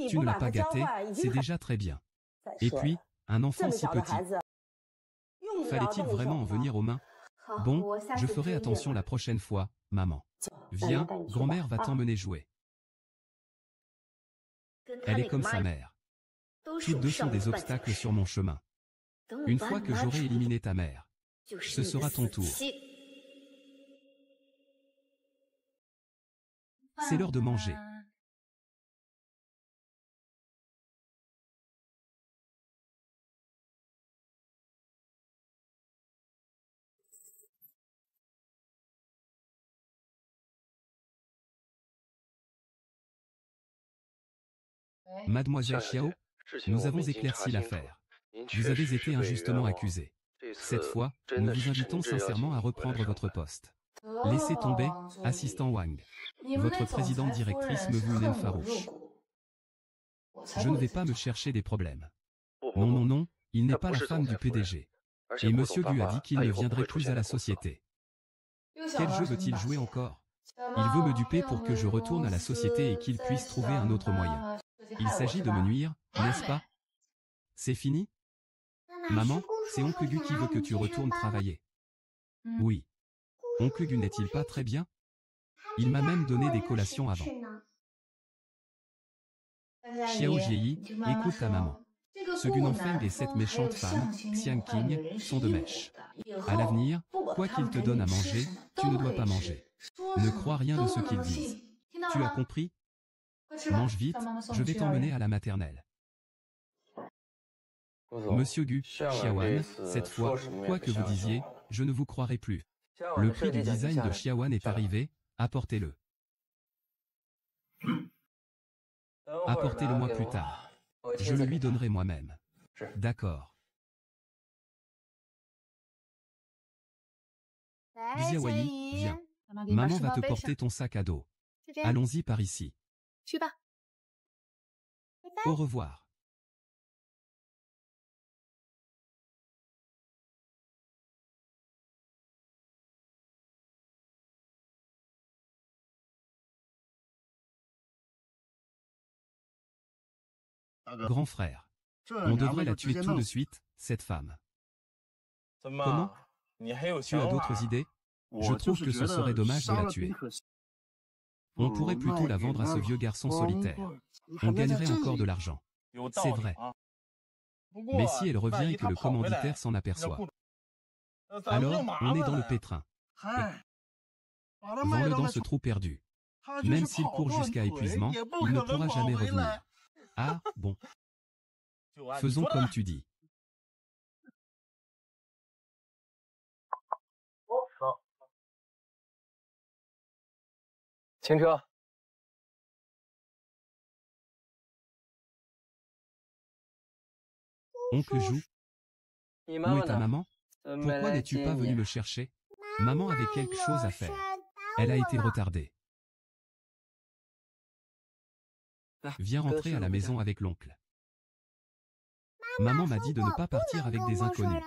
Tu ne l'as pas gâté, c'est déjà très bien. Et puis, un enfant si petit. Fallait-il vraiment en venir aux mains? Bon, je ferai attention la prochaine fois, maman. Viens, grand-mère va t'emmener jouer. Elle est comme sa mère. Toutes deux sont des obstacles sur mon chemin. Une fois que j'aurai éliminé ta mère, ce sera ton tour. C'est l'heure de manger. Mademoiselle Xiao, nous avons éclairci l'affaire. Vous avez été injustement accusé. Cette fois, nous vous invitons sincèrement à reprendre votre poste. Laissez tomber, assistant Wang. Votre présidente directrice me voue une haine farouche. Je ne vais pas me chercher des problèmes. Non, non, non, il n'est pas la femme du PDG. Et Monsieur Gu a dit qu'il ne viendrait plus à la société. Quel jeu veut-il jouer encore? Il veut me duper pour que je retourne à la société et qu'il puisse trouver un autre moyen. Il s'agit de me nuire, n'est-ce pas? C'est fini? Maman, c'est Oncle Gu qui veut que tu retournes travailler. Oui. Oncle Gu n'est-il pas très bien? Il m'a même donné des collations avant. Xiao Jieyi, écoute ta maman. Ce Gun Feng et cette méchante femme, Xiang Qing, sont de mèche. À l'avenir, quoi qu'ils te donnent à manger, tu ne dois pas manger. Ne crois rien de ce qu'ils disent. Tu as compris? Mange vite, je vais t'emmener à la maternelle. Monsieur Gu, Xiaoan, cette fois, quoi que vous disiez, je ne vous croirai plus. Le prix du design de Xiaoan est arrivé, apportez-le. Apportez-le-moi plus tard. Je le lui donnerai moi-même. D'accord. Xiaoyi, viens. Maman va te porter ton sac à dos. Allons-y par ici. Au revoir. Grand frère. On devrait la tuer tout de suite, cette femme. Comment? Tu as d'autres idées? Je trouve que ce serait dommage de la tuer. On pourrait plutôt la vendre à ce vieux garçon solitaire. On gagnerait encore de l'argent. C'est vrai. Mais si elle revient et que le commanditaire s'en aperçoit, alors, on est dans le pétrin. Vends-le dans ce trou perdu. Même s'il court jusqu'à épuisement, il ne pourra jamais revenir. Ah, bon. Faisons comme tu dis. Oncle Jou, où est ta maman? Pourquoi n'es-tu pas venu me chercher? Maman avait quelque chose à faire. Elle a été retardée. Viens rentrer à la maison avec l'oncle. Maman m'a dit de ne pas partir avec des inconnus.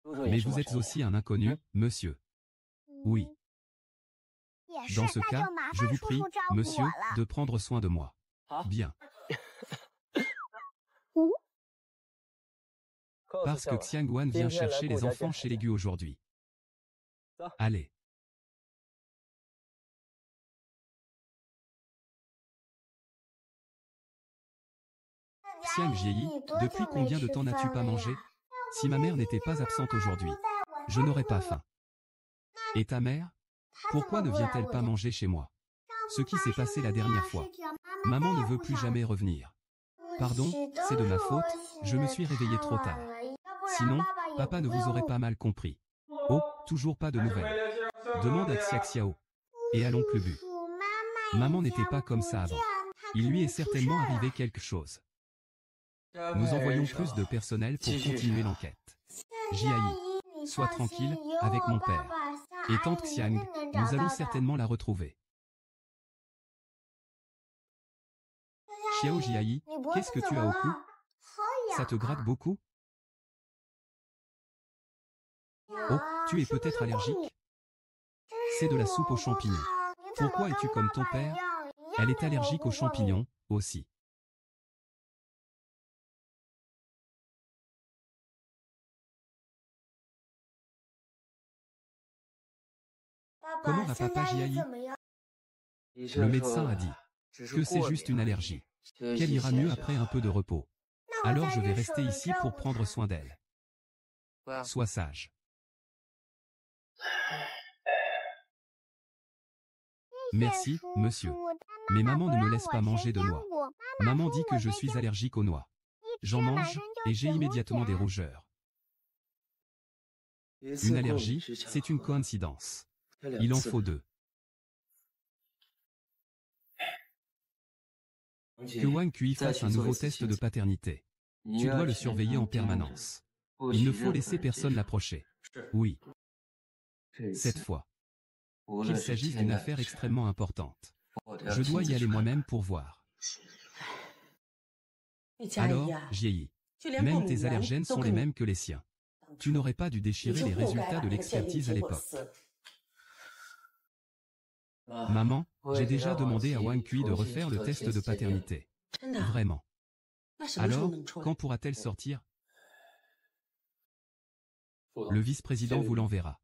Mais vous êtes aussi un inconnu, monsieur. Oui. Dans ce cas, je vous prie, monsieur, de prendre soin de moi. Bien. Parce que Xiangwan vient chercher les enfants chez les Gu aujourd'hui. Allez. Xiang Jieyi, depuis combien de temps n'as-tu pas mangé? Si ma mère n'était pas absente aujourd'hui, je n'aurais pas faim. Et ta mère? Pourquoi ne vient-elle pas manger chez moi? Ce qui s'est passé la dernière fois. Maman ne veut plus jamais revenir. Pardon, c'est de ma faute, je me suis réveillé trop tard. Sinon, papa ne vous aurait pas mal compris. Oh, toujours pas de nouvelles. Demande à Xia Xiao. Et à l'oncle Bu. Maman n'était pas comme ça avant. Il lui est certainement arrivé quelque chose. Nous envoyons plus de personnel pour continuer l'enquête. Jiayi, sois tranquille, avec mon père. Et tante Xiang, nous allons certainement la retrouver. Xiao Jiayi, qu'est-ce que tu as au cou? Ça te gratte beaucoup? Oh, tu es peut-être allergique? C'est de la soupe aux champignons. Pourquoi es-tu comme ton père? Elle est allergique aux champignons, aussi. Comment va papa Jiayi? Le médecin a dit que c'est juste une allergie, qu'elle ira mieux après un peu de repos. Alors je vais rester ici pour prendre soin d'elle. Sois sage. Merci, monsieur. Mais maman ne me laisse pas manger de noix. Maman dit que je suis allergique aux noix. J'en mange, et j'ai immédiatement des rougeurs. Une allergie, c'est une coïncidence. Il en faut deux. Que Wang Kui fasse un nouveau test de paternité. Tu dois le surveiller en permanence. Il ne faut laisser personne l'approcher. Oui. Cette fois. Qu'il s'agisse d'une affaire extrêmement importante. Je dois y aller moi-même pour voir. Alors, Jieyi. Même tes allergènes sont les mêmes que les siens. Tu n'aurais pas dû déchirer les résultats de l'expertise à l'époque. Maman, j'ai déjà demandé à Wang Kui de refaire le test de paternité. Vraiment. Alors, quand pourra-t-elle sortir? Le vice-président vous l'enverra.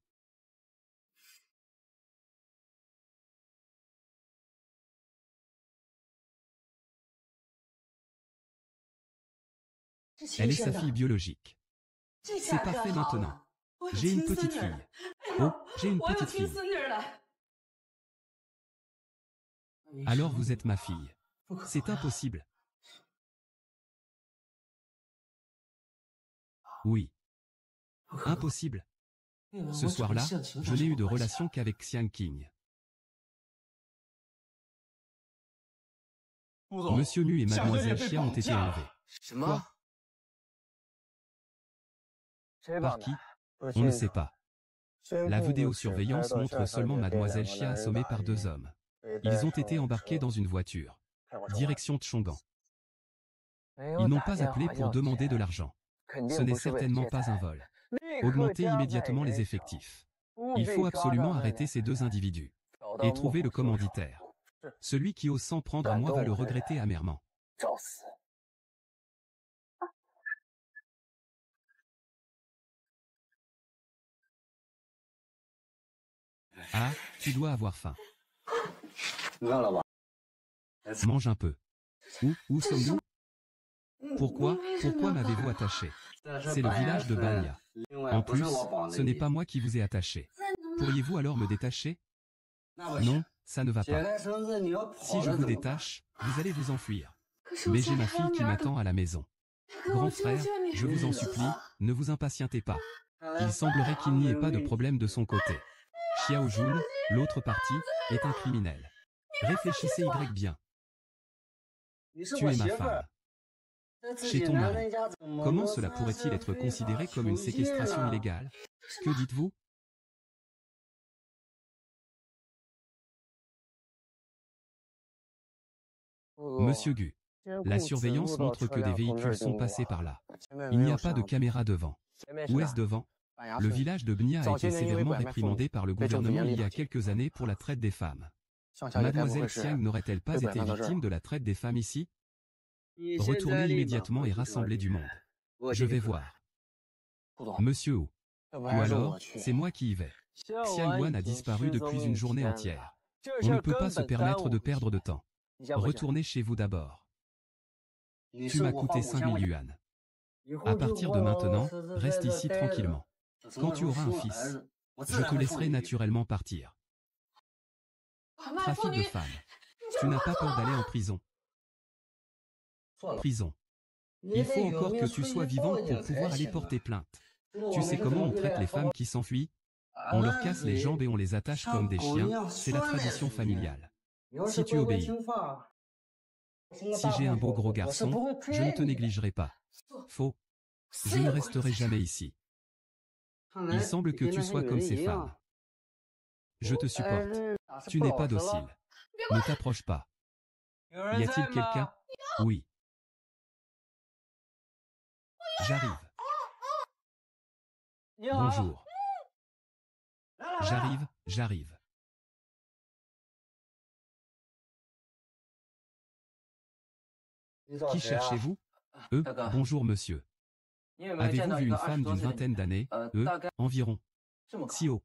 Elle est sa fille biologique. C'est parfait maintenant. J'ai une petite fille. Oh, j'ai une petite fille. Alors vous êtes ma fille. C'est impossible. Oui. Impossible. Ce soir-là, je n'ai eu de relation qu'avec Xiang Qing. Monsieur Nu et Mademoiselle Xia ont été enlevés. Quoi? Par qui? On ne sait pas. La vidéosurveillance montre seulement Mademoiselle Xia assommée par 2 hommes. Ils ont été embarqués dans une voiture. Direction Chong'an. Ils n'ont pas appelé pour demander de l'argent. Ce n'est certainement pas un vol. Augmentez immédiatement les effectifs. Il faut absolument arrêter ces 2 individus. Et trouver le commanditaire. Celui qui ose s'en prendre à moi va le regretter amèrement. Ah, tu dois avoir faim. Mange un peu. Où sommes-nous? Pourquoi m'avez-vous attaché? C'est le village de Banya. En plus, ce n'est pas moi qui vous ai attaché. Pourriez-vous alors me détacher? Non, ça ne va pas. Si je vous détache, vous allez vous enfuir. Mais j'ai ma fille qui m'attend à la maison. Grand frère, je vous en supplie, ne vous impatientez pas. Il semblerait qu'il n'y ait pas de problème de son côté. Xiao Jun, l'autre partie, est un criminel. Réfléchissez bien. Tu es ma femme. Chez ton mari. Comment cela pourrait-il être considéré comme une séquestration illégale? Que dites-vous? Monsieur Gu. La surveillance montre que des véhicules sont passés par là. Il n'y a pas de caméra devant. Où est-ce devant? Le village de Bnia a été sévèrement réprimandé par le gouvernement il y a quelques années pour la traite des femmes. Mademoiselle Xiang n'aurait-elle pas été victime de la traite des femmes ici? Retournez immédiatement et rassemblez du monde. Je vais voir. Monsieur Wu. Ou alors, c'est moi qui y vais. Xiang Wan a disparu depuis une journée entière. On ne peut pas se permettre de perdre de temps. Retournez chez vous d'abord. Tu m'as coûté 5000 yuan. À partir de maintenant, reste ici tranquillement. Quand tu auras un fils, je te laisserai naturellement partir. Trafic de femmes. Tu n'as pas peur d'aller en prison. Prison. Il faut encore que tu sois vivante pour pouvoir aller porter plainte. Tu sais comment on traite les femmes qui s'enfuient? On leur casse les jambes et on les attache comme des chiens, c'est la tradition familiale. Si tu obéis. Si j'ai un beau gros garçon, je ne te négligerai pas. Faux. Je ne resterai jamais ici. Il semble que tu sois comme ces femmes. Je te supporte. Tu n'es pas docile. Ne t'approche pas. Y a-t-il quelqu'un? Oui. J'arrive. Bonjour. J'arrive. Qui cherchez-vous? Bonjour monsieur. Avez-vous vu une femme d'une vingtaine d'années? Environ. Si haut.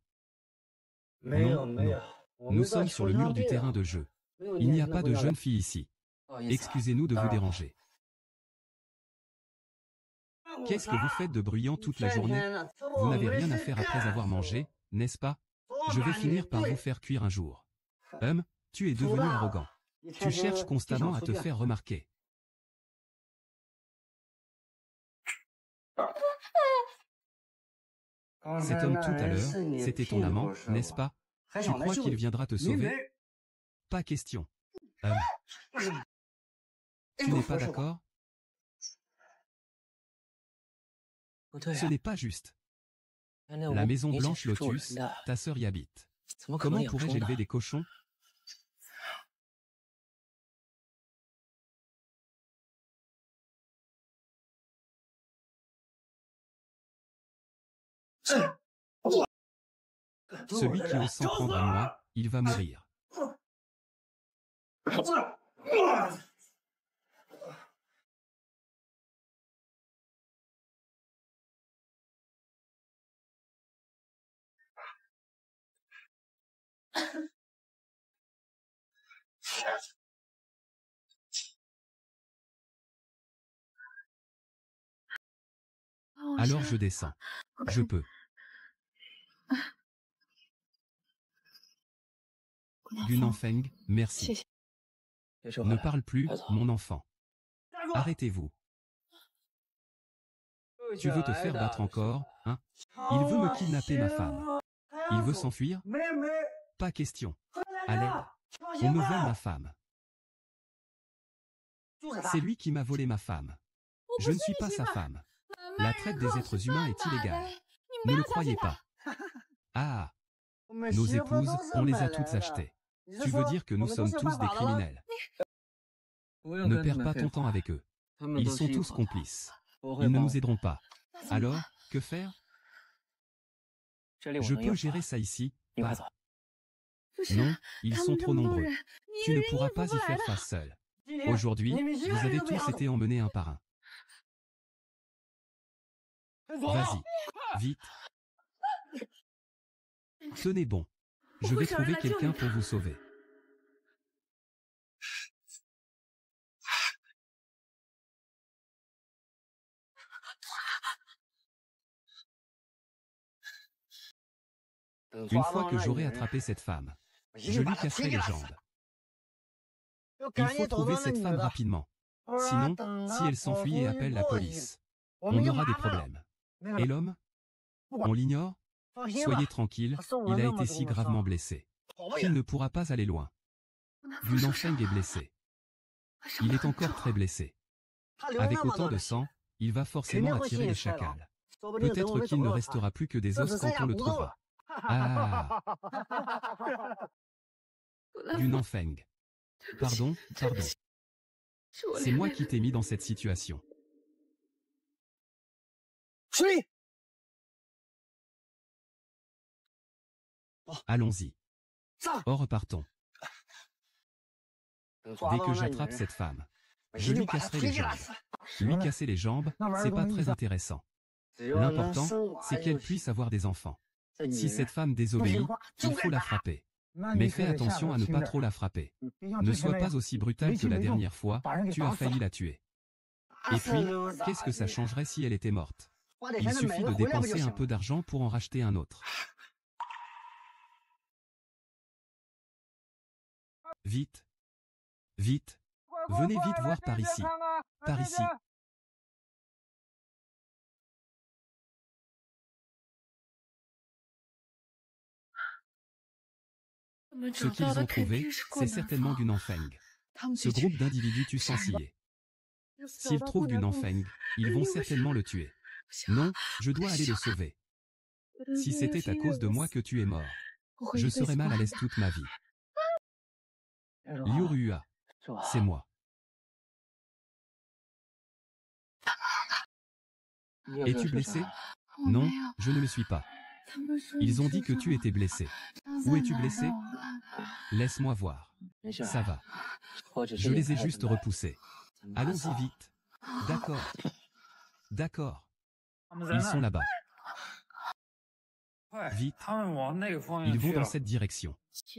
Non. Nous sommes sur le mur du terrain de jeu. Il n'y a pas de jeune fille ici. Excusez-nous de vous déranger. Qu'est-ce que vous faites de bruyant toute la journée? Vous n'avez rien à faire après avoir mangé, n'est-ce pas? Je vais finir par vous faire cuire un jour. Tu es devenu arrogant. Tu cherches constamment à te faire remarquer. Cet homme tout à l'heure, c'était ton amant, n'est-ce pas? Tu crois qu'il viendra te sauver? Pas question. Tu n'es pas d'accord? Ce n'est pas juste. La maison blanche Lotus, ta sœur y habite. Comment pourrais-je élever des cochons? Celui qui ose s'en prendre à moi, il va mourir. Alors je descends. Je peux. Gunanfeng, merci. Ne parle plus, mon enfant. Arrêtez-vous. Tu veux te faire battre encore, hein? Il veut me kidnapper ma femme. Il veut s'enfuir? Pas question. À l'aide. On me vole ma femme. C'est lui qui m'a volé ma femme. Je ne suis pas sa femme. La traite des êtres humains est illégale. Ne le croyez pas. Ah! Nos épouses, on les a toutes achetées. Tu veux dire que nous sommes tous des criminels? Ne perds pas ton temps avec eux. Ils sont tous complices. Ils ne nous aideront pas. Alors, que faire? Je peux gérer ça ici, pas. Non, ils sont trop nombreux. Tu ne pourras pas y faire face seul. Aujourd'hui, vous avez tous été emmenés un par un. Vas-y, vite. Tenez bon. Je vais trouver quelqu'un pour vous sauver. Une fois que j'aurai attrapé cette femme, je lui casserai les jambes. Il faut trouver cette femme rapidement. Sinon, si elle s'enfuit et appelle la police, on aura des problèmes. Et l'homme? On l'ignore? Soyez tranquille, il a été si gravement blessé qu'il ne pourra pas aller loin. Gunanfeng est blessé. Il est encore très blessé. Avec autant de sang, il va forcément attirer les chacals. Peut-être qu'il ne restera plus que des os quand on le trouvera. Ah! Gunanfeng. Pardon. C'est moi qui t'ai mis dans cette situation. Allons-y. Oh, repartons. Dès que j'attrape cette femme, je lui casserai les jambes. Lui casser les jambes, c'est pas très intéressant. L'important, c'est qu'elle puisse avoir des enfants. Si cette femme désobéit, il faut la frapper. Mais fais attention à ne pas trop la frapper. Ne sois pas aussi brutal que la dernière fois, tu as failli la tuer. Et puis, qu'est-ce que ça changerait si elle était morte? Il suffit de dépenser un peu d'argent pour en racheter un autre. Vite. Vite. Venez vite voir par ici. Par ici. Ce qu'ils ont trouvé, c'est certainement Gunanfeng. Ce groupe d'individus tue sans ciller. S'ils trouvent Gunanfeng, ils vont certainement le tuer. Non, je dois aller le sauver. Si c'était à cause de moi que tu es mort, je serais mal à l'aise toute ma vie. Liu Rua, c'est moi. Es-tu blessé? Non, je ne le suis pas. Ils ont dit que tu étais blessé. Où es-tu blessé? Laisse-moi voir. Ça va. Je les ai juste repoussés. Allons-y vite. D'accord. D'accord. Ils sont là-bas. Vite. Ils vont dans cette direction.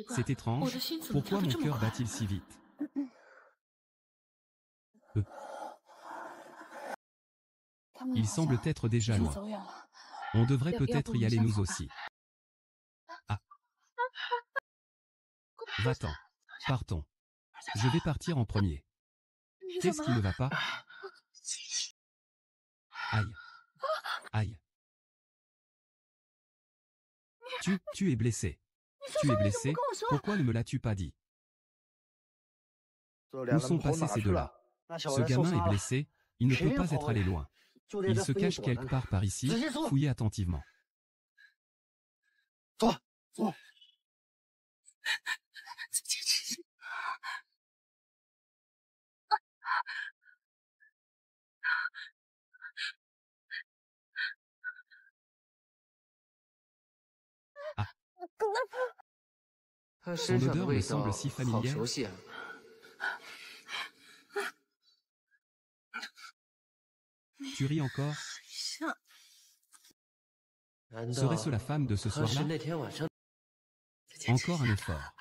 C'est étrange. Pourquoi mon cœur bat-il si vite? Ils semblent être déjà loin. On devrait peut-être y aller nous aussi. Ah. Va-t'en. Partons. Je vais partir en premier. Qu'est-ce qui ne va pas? Aïe. Aïe. Tu es blessé. Tu es blessé, pourquoi ne me l'as-tu pas dit? Où sont passés ces deux-là? Ce gamin est blessé, il ne peut pas être allé loin. Il se cache quelque part par ici, fouillez attentivement. Ah. Son odeur me semble si familière. Tu ris encore? Serait-ce la femme de ce soir-là? Encore un effort.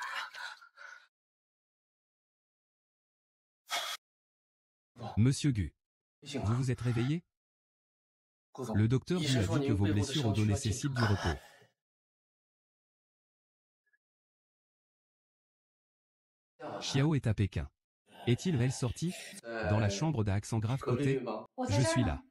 Monsieur Gu, vous vous êtes réveillé? Le docteur vous a dit que vos blessures au dos nécessitent du repos. Xiao est à Pékin. Est-il réel sorti? Dans la chambre d'accent grave côté? Je suis là.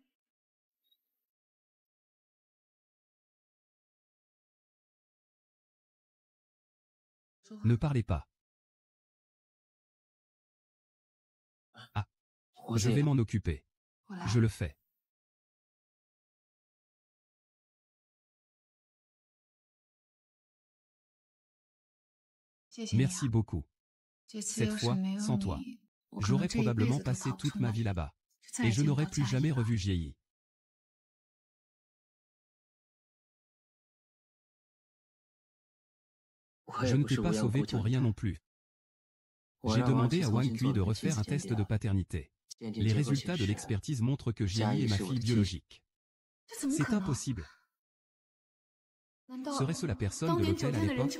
Ne parlez pas. Ah. Je vais m'en occuper. Je le fais. Merci beaucoup. Cette fois, sans toi, j'aurais probablement passé toute ma vie là-bas. Et je n'aurais plus jamais revu Jieyi. Je ne t'ai pas sauvé pour rien non plus. J'ai demandé à Wang Kui de refaire un test de paternité. Les résultats de l'expertise montrent que Jieyi est ma fille biologique. C'est impossible. Serait-ce la personne de l'hôtel à l'époque?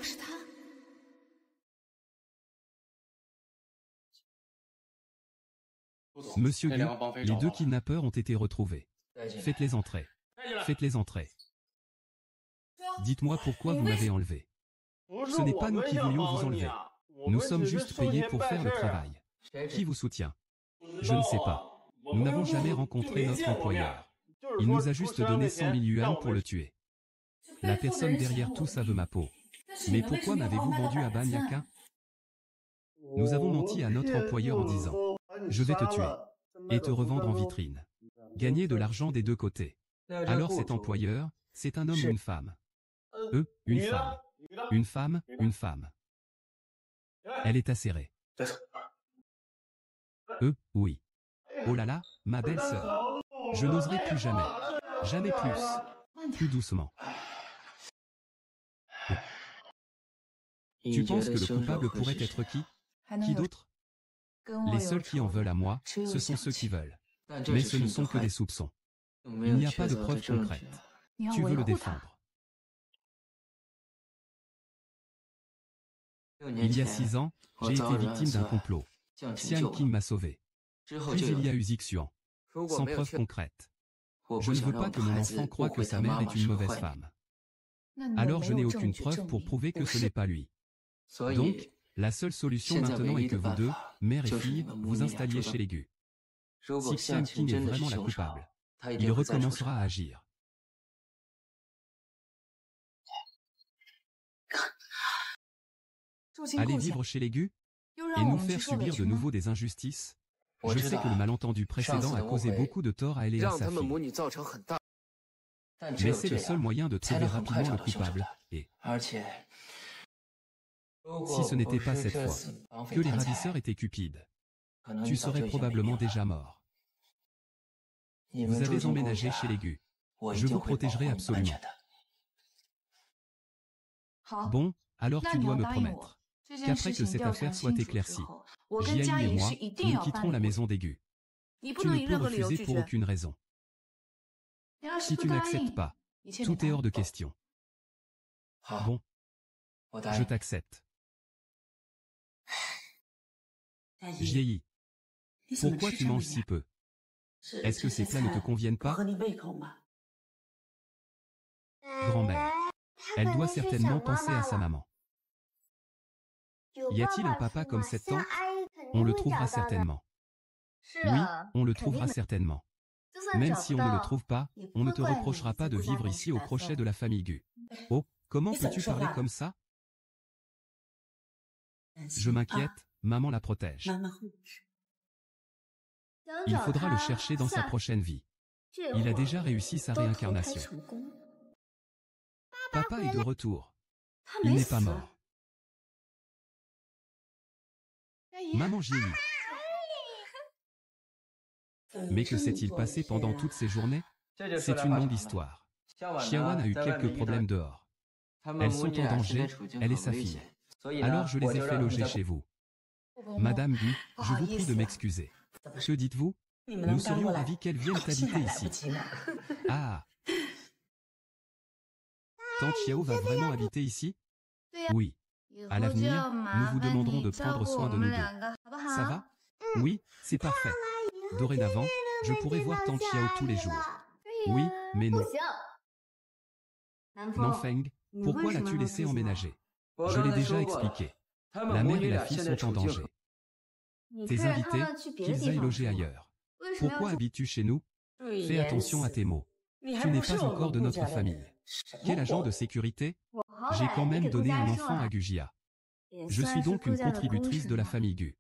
Monsieur Gu, les deux kidnappeurs ont été retrouvés. Faites-les entrer. Faites-les entrer. Dites-moi pourquoi vous m'avez enlevé. Ce n'est pas nous qui voulions vous enlever. Nous sommes juste payés pour faire le travail. Qui vous soutient? Je ne sais pas. Nous n'avons jamais rencontré notre employeur. Il nous a juste donné 100 000 yuan pour le tuer. La personne derrière tout ça veut ma peau. Mais pourquoi m'avez-vous vendu à Ban Yaka? Nous avons menti à notre employeur en disant « Je vais te tuer et te revendre en vitrine. Gagner de l'argent des deux côtés. » Alors cet employeur, c'est un homme ou une femme? Une femme. Une femme, une femme. Elle est acérée. Oui. Oh là là, ma belle-sœur. Je n'oserai plus jamais. Jamais plus. Plus doucement. Tu penses que le coupable pourrait être qui? Qui d'autre? Les seuls qui en veulent à moi, ce sont ceux qui veulent. Mais ce ne sont que des soupçons. Il n'y a pas de preuves concrètes. Tu veux le défendre. Il y a 6 ans, j'ai été victime d'un complot. Xian Qing m'a sauvé. Puis il y a eu Zixuan. Sans preuve concrète. Je ne veux pas que mon enfant croie que sa mère est une mauvaise femme. Alors je n'ai aucune preuve pour prouver que ce n'est pas lui. Donc, la seule solution maintenant est que vous deux, mère et fille, vous installiez chez les Gu. Si Xian Qing est vraiment la coupable, il recommencera à agir. Aller vivre chez les Gu et nous faire subir de nouveau des injustices. Je sais que le malentendu précédent a causé beaucoup de tort à elle et à sa fille. Mais c'est le seul moyen de trouver rapidement le coupable. Et si ce n'était pas cette fois que les ravisseurs étaient cupides, tu serais probablement déjà mort. Vous avez emménagé chez les Gu. Je vous protégerai absolument. Bon, alors tu dois me promettre qu'après que cette affaire soit éclaircie, Jieyi et moi, nous quitterons la maison des Gu. Tu ne peux refuser pour aucune raison. Si tu n'acceptes pas, tout est hors de question. Bon, je t'accepte. Jieyi, pourquoi tu manges si peu? Est-ce que ces plats ne te conviennent pas? Grand-mère, elle doit certainement penser à sa maman. Y a-t-il un papa comme cette tante? On le trouvera certainement. Oui, on le trouvera certainement. Même si on ne le trouve pas, on ne te reprochera pas de vivre ici au crochet de la famille Gu. Oh, comment peux-tu parler comme ça? Je m'inquiète, maman la protège. Il faudra le chercher dans sa prochaine vie. Il a déjà réussi sa réincarnation. Papa est de retour. Il n'est pas mort. Maman Jilly. Mais que s'est-il passé pendant toutes ces journées? C'est une longue histoire. Xiaowan a eu quelques problèmes dehors. Elles sont en danger, elle et sa fille. Alors je les ai fait loger chez vous. Madame Gu, je vous prie de m'excuser. Que dites-vous? Nous serions ravis qu'elles viennent habiter ici. Ah! Tante Xiao va vraiment habiter ici? Oui. À l'avenir, nous vous demanderons de prendre soin de nous deux. Ça va? Oui, c'est parfait. Dorénavant, je pourrai voir Tante Xiao tous les jours. Oui, mais non. Nanfeng, pourquoi l'as-tu laissé emménager? Je l'ai déjà expliqué. La mère et la fille sont en danger. Tes invités, qu'ils aillent loger ailleurs. Pourquoi habites-tu chez nous? Fais attention à tes mots. Tu n'es pas encore de notre famille. Quel agent de sécurité? J'ai quand même donné un enfant à Gujia. Je suis donc une contributrice de la famille Gu.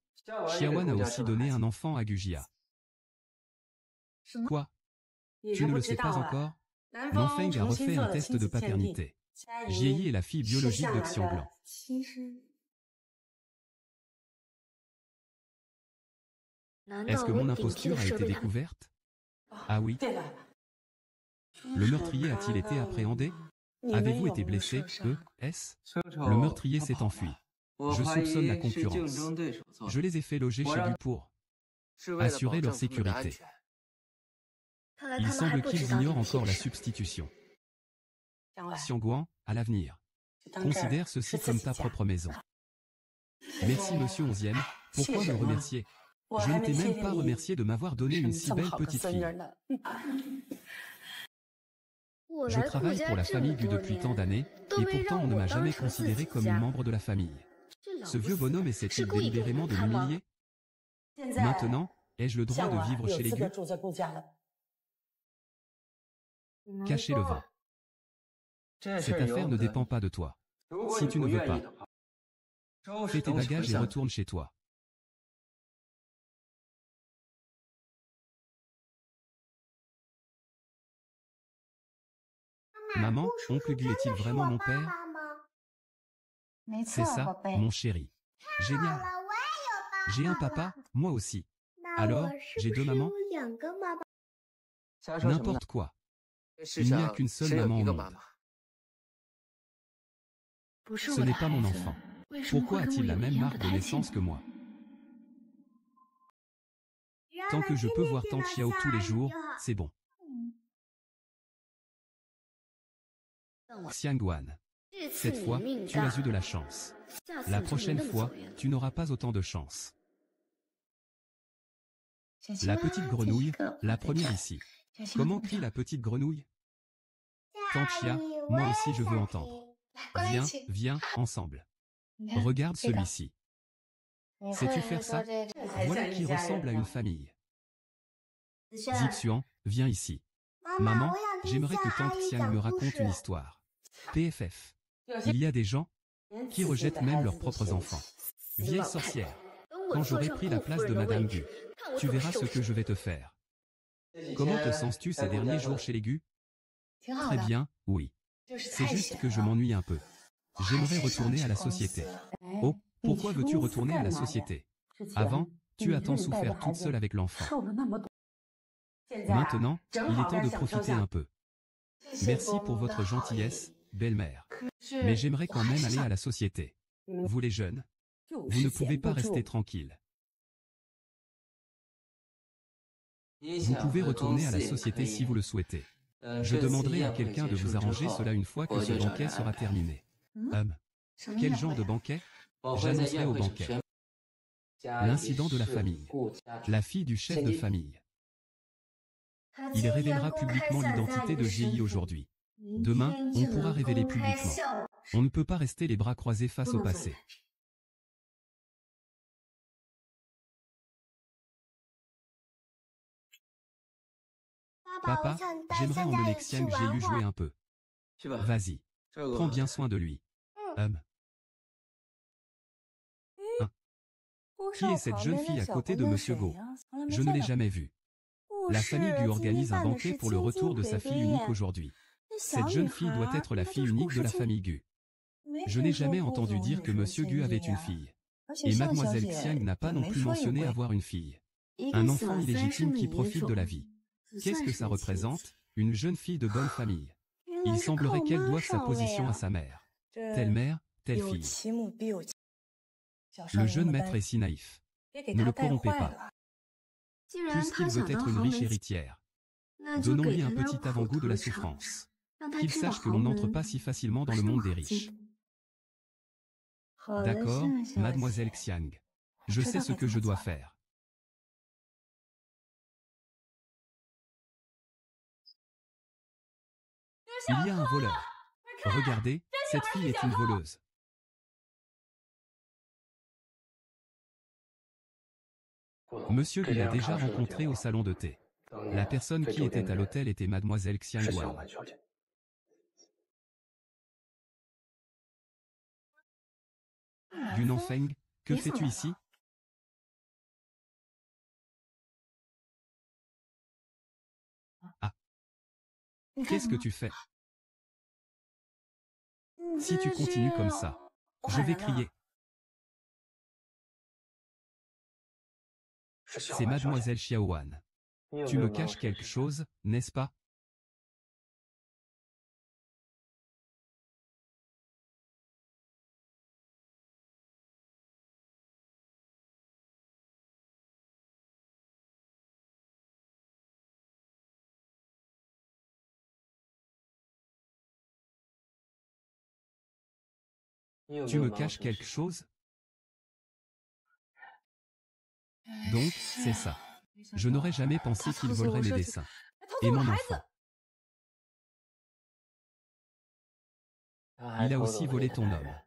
Xiaowan a aussi donné un enfant à Gujia. Quoi? Tu ne le sais pas encore? Nanfeng a refait un test de paternité. Jieyi est la fille biologique de Xionglan. Est-ce que mon imposture a été découverte? Ah oui. Le meurtrier a-t-il été appréhendé? Avez-vous été blessé? Le meurtrier s'est enfui. Je soupçonne la concurrence. Je les ai fait loger chez lui pour assurer leur sécurité. Il semble qu'ils ignorent encore la substitution. Xiangguan, à l'avenir, considère ceci comme ta propre maison. Merci monsieur 11e, pourquoi me remercier? Je ne t'ai même pas remercié de m'avoir donné une si belle petite fille. Je travaille pour la famille Gu depuis tant d'années, et pourtant on ne m'a jamais considéré comme un membre de la famille. Ce vieux bonhomme essaie-t-il délibérément de m'humilier? Maintenant, ai-je le droit de vivre chez les Gu? Cachez le vin. Cette affaire ne dépend pas de toi. Si tu ne veux pas, fais tes bagages et retourne chez toi. Maman, oncle Gu est-il vraiment mon père? C'est ça, mon chéri. Génial. J'ai un papa, moi aussi. Alors, j'ai deux mamans? N'importe quoi. Il n'y a qu'une seule maman au monde. Ce n'est pas mon enfant. Pourquoi a-t-il la même marque de naissance que moi? Tant que je peux voir Tante Xiao tous les jours, c'est bon. Xiangguan. Cette fois, tu as eu de la chance. La prochaine fois, tu n'auras pas autant de chance. La petite grenouille, la première ici. Comment crie la petite grenouille? Tante Xia, moi aussi je veux entendre. Viens, viens, ensemble. Regarde celui-ci. Sais-tu faire ça? Voilà qui ressemble à une famille. Zixuan, viens ici. Maman, j'aimerais que Tante Xiang me raconte une histoire. PFF. Il y a des gens qui rejettent même leurs propres enfants. Vieille sorcière. Quand j'aurai pris la place de Madame Gu, tu verras ce que je vais te faire. Comment te sens-tu ces derniers jours chez les Gu? Très bien, oui. C'est juste que je m'ennuie un peu. J'aimerais retourner à la société. Oh, pourquoi veux-tu retourner à la société? Avant, tu as tant souffert toute seule avec l'enfant. Maintenant, il est temps de profiter un peu. Merci pour votre gentillesse, belle-mère. Mais j'aimerais quand même aller à la société. Vous les jeunes, vous ne pouvez pas rester tranquilles. Vous pouvez retourner à la société si vous le souhaitez. Je demanderai à quelqu'un de vous arranger cela une fois que ce banquet sera terminé. Quel genre de banquet? J'annoncerai au banquet l'incident de la famille. La fille du chef de famille. Il révélera publiquement l'identité de Jieyi aujourd'hui. Demain, on pourra révéler publiquement. On ne peut pas rester les bras croisés face au passé. Papa, j'aimerais emmener Xiang Jieyu jouer un peu. Vas-y. Prends bien soin de lui. Qui est cette jeune fille à côté de Monsieur Go? Je ne l'ai jamais vue. La famille Gu organise un banquet pour le retour de sa fille unique aujourd'hui. Cette jeune fille doit être la fille unique de la famille Gu. Je n'ai jamais entendu dire que Monsieur Gu avait une fille. Et Mademoiselle Xiang n'a pas non plus mentionné avoir une fille. Un enfant illégitime qui profite de la vie. Qu'est-ce que ça représente? Une jeune fille de bonne famille. Il semblerait qu'elle doive sa position à sa mère. Telle mère, telle fille. Le jeune maître est si naïf. Ne le corrompez pas. Puisqu'il veut être une riche héritière, donnons-lui un petit avant-goût de la souffrance. Qu'il sache que l'on n'entre pas si facilement dans le monde des riches. D'accord, Mademoiselle Xiang. Je sais ce que je dois faire. Il y a un voleur. Regardez, cette fille est une voleuse. Monsieur Gu l'a déjà rencontré au salon de thé. La personne qui était à l'hôtel était Mademoiselle Xiangguan. Gu Nanfeng, que fais-tu ici? Ah. Qu'est-ce que tu fais? Si tu continues comme ça, je vais crier. C'est Mademoiselle Xiaowan. Tu me caches quelque chose, n'est-ce pas? Tu me caches quelque chose? Donc, c'est ça. Je n'aurais jamais pensé qu'il volerait mes dessins. Et mon enfant. Il a aussi volé ton homme.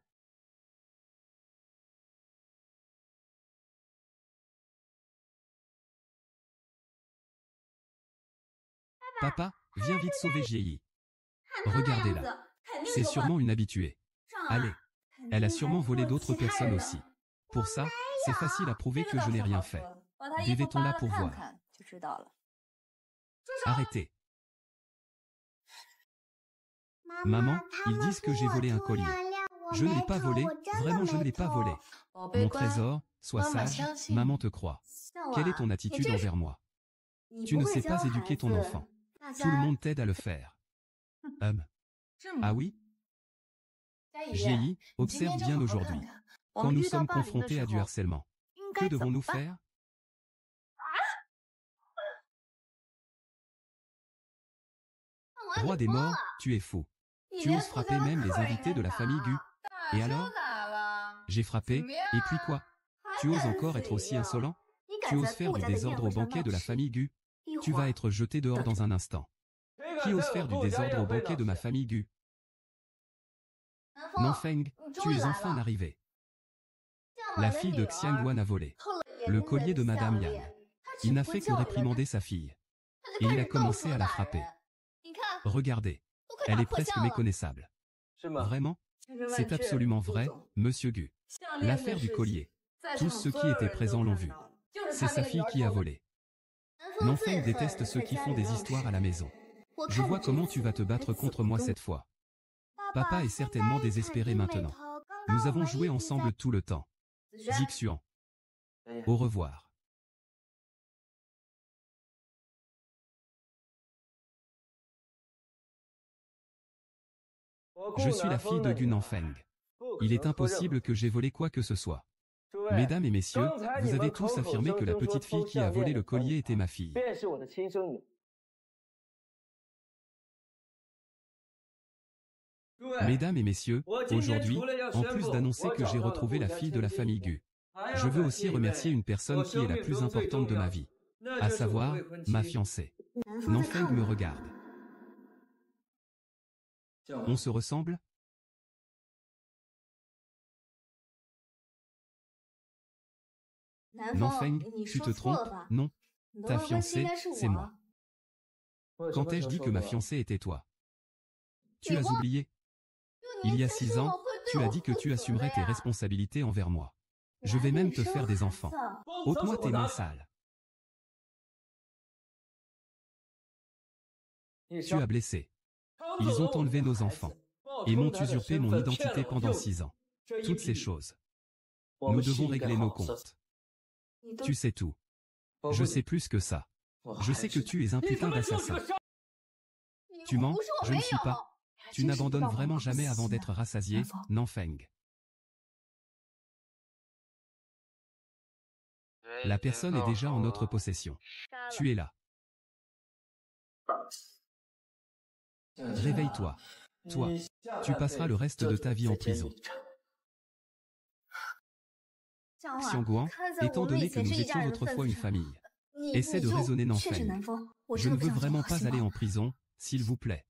Papa, viens vite sauver Jieyi. Regardez-la. C'est sûrement une habituée. Allez. Elle a sûrement volé d'autres personnes aussi. Pour ça, c'est facile à prouver que je n'ai rien fait. Dévêtons-la pour voir. Arrêtez. Maman, ils disent que j'ai volé un collier. Je ne l'ai pas volé, vraiment je ne l'ai pas volé. Mon trésor, sois sage, maman te croit. Quelle est ton attitude envers moi? Tu ne sais pas éduquer ton enfant. Tout le monde t'aide à le faire. Ah oui? Jieyi, observe bien aujourd'hui. Quand nous sommes confrontés à du harcèlement, que devons-nous faire? Roi des morts, tu es fou. Tu oses frapper même les invités de la famille Gu. Et alors? J'ai frappé, et puis quoi? Tu oses encore être aussi insolent? Tu oses faire du désordre au banquet de la famille Gu? Tu vas être jeté dehors dans un instant. Qui ose faire du désordre au banquet de ma famille Gu? Nanfeng, tu es enfin arrivé. La fille de Xiangguan a volé le collier de Madame Yan. Il n'a fait que réprimander sa fille. Et il a commencé à la frapper. Regardez, elle est presque méconnaissable. Vraiment? C'est absolument vrai, Monsieur Gu. L'affaire du collier. Tous ceux qui étaient présents l'ont vu. C'est sa fille qui a volé. Nanfeng déteste ceux qui font des histoires à la maison. Je vois comment tu vas te battre contre moi cette fois. Papa est certainement désespéré maintenant. Nous avons joué ensemble tout le temps. Zixuan. Au revoir. Je suis la fille de Gu Nanfeng. Il est impossible que j'aie volé quoi que ce soit. Mesdames et messieurs, vous avez tous affirmé que la petite fille qui a volé le collier était ma fille. Mesdames et messieurs, aujourd'hui, en plus d'annoncer que j'ai retrouvé la fille de la famille Gu, je veux aussi remercier une personne qui est la plus importante de ma vie, à savoir, ma fiancée. Nanfeng me regarde. On se ressemble? Nanfeng, tu te trompes, non. Ta fiancée, c'est moi. Quand ai-je dit que ma fiancée était toi? Tu as oublié? Il y a 6 ans, tu as dit que tu assumerais tes responsabilités envers moi. Je vais même te faire des enfants. Ôte-moi tes mains sales. Tu as blessé. Ils ont enlevé nos enfants. Et m'ont usurpé mon identité pendant 6 ans. Toutes ces choses. Nous devons régler nos comptes. Tu sais tout. Je sais plus que ça. Je sais que tu es un putain d'assassin. Tu mens, je ne suis pas. Tu n'abandonnes vraiment jamais avant d'être rassasié, Nanfeng. La personne est déjà en notre possession. Tu es là. Réveille-toi. Toi, tu passeras le reste de ta vie en prison. Xiangguan, étant donné que nous étions autrefois une famille, essaie de raisonner Nanfeng. Je ne veux vraiment pas aller en prison, s'il vous plaît.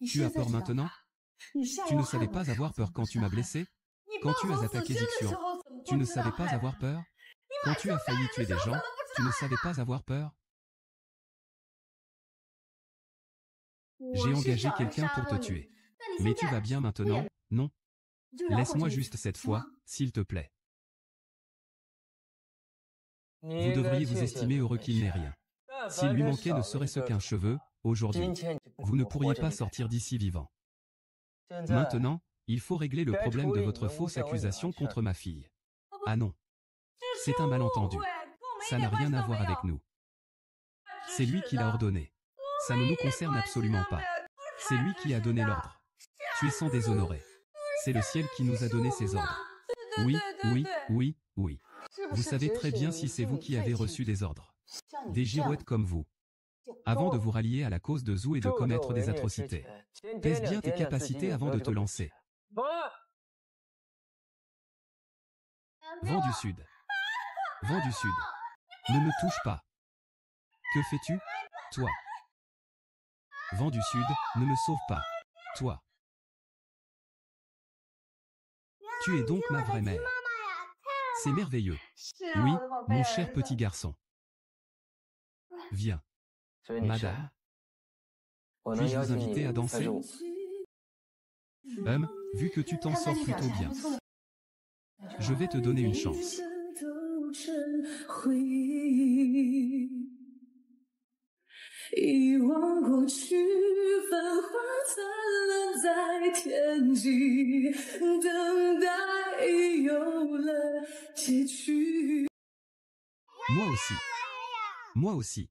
Tu as peur maintenant? Tu ne savais pas avoir peur quand tu m'as blessé? Quand tu as attaqué Jixuan, tu ne savais pas avoir peur? Quand tu as failli tuer des gens, tu ne savais pas avoir peur? J'ai engagé quelqu'un pour te tuer. Mais tu vas bien maintenant, non? Laisse-moi juste cette fois, s'il te plaît. Vous devriez vous estimer heureux qu'il n'ait rien. S'il lui manquait ne serait-ce qu'un cheveu, aujourd'hui, vous ne pourriez pas sortir d'ici vivant. Maintenant, il faut régler le problème de votre fausse accusation contre ma fille. Ah non. C'est un malentendu. Ça n'a rien à voir avec nous. C'est lui qui l'a ordonné. Ça ne nous concerne absolument pas. C'est lui qui a donné l'ordre. Tu es sans déshonoré. C'est le ciel qui nous a donné ces ordres. Oui, oui, oui, oui. Vous savez très bien si c'est vous qui avez reçu des ordres. Des girouettes comme vous. Avant de vous rallier à la cause de Zhou et de commettre des atrocités. Pèse bien tes capacités avant de te lancer. Vent du Sud. Vent du Sud. Ne me touche pas. Que fais-tu, toi? Vent du Sud, ne me sauve pas. Toi. Tu es donc ma vraie mère. C'est merveilleux. Oui, mon cher petit garçon. Viens. Madame. Puis-je vous inviter à danser? Vu que tu t'en sors plutôt bien. Je vais te donner une chance. Moi aussi. Moi aussi.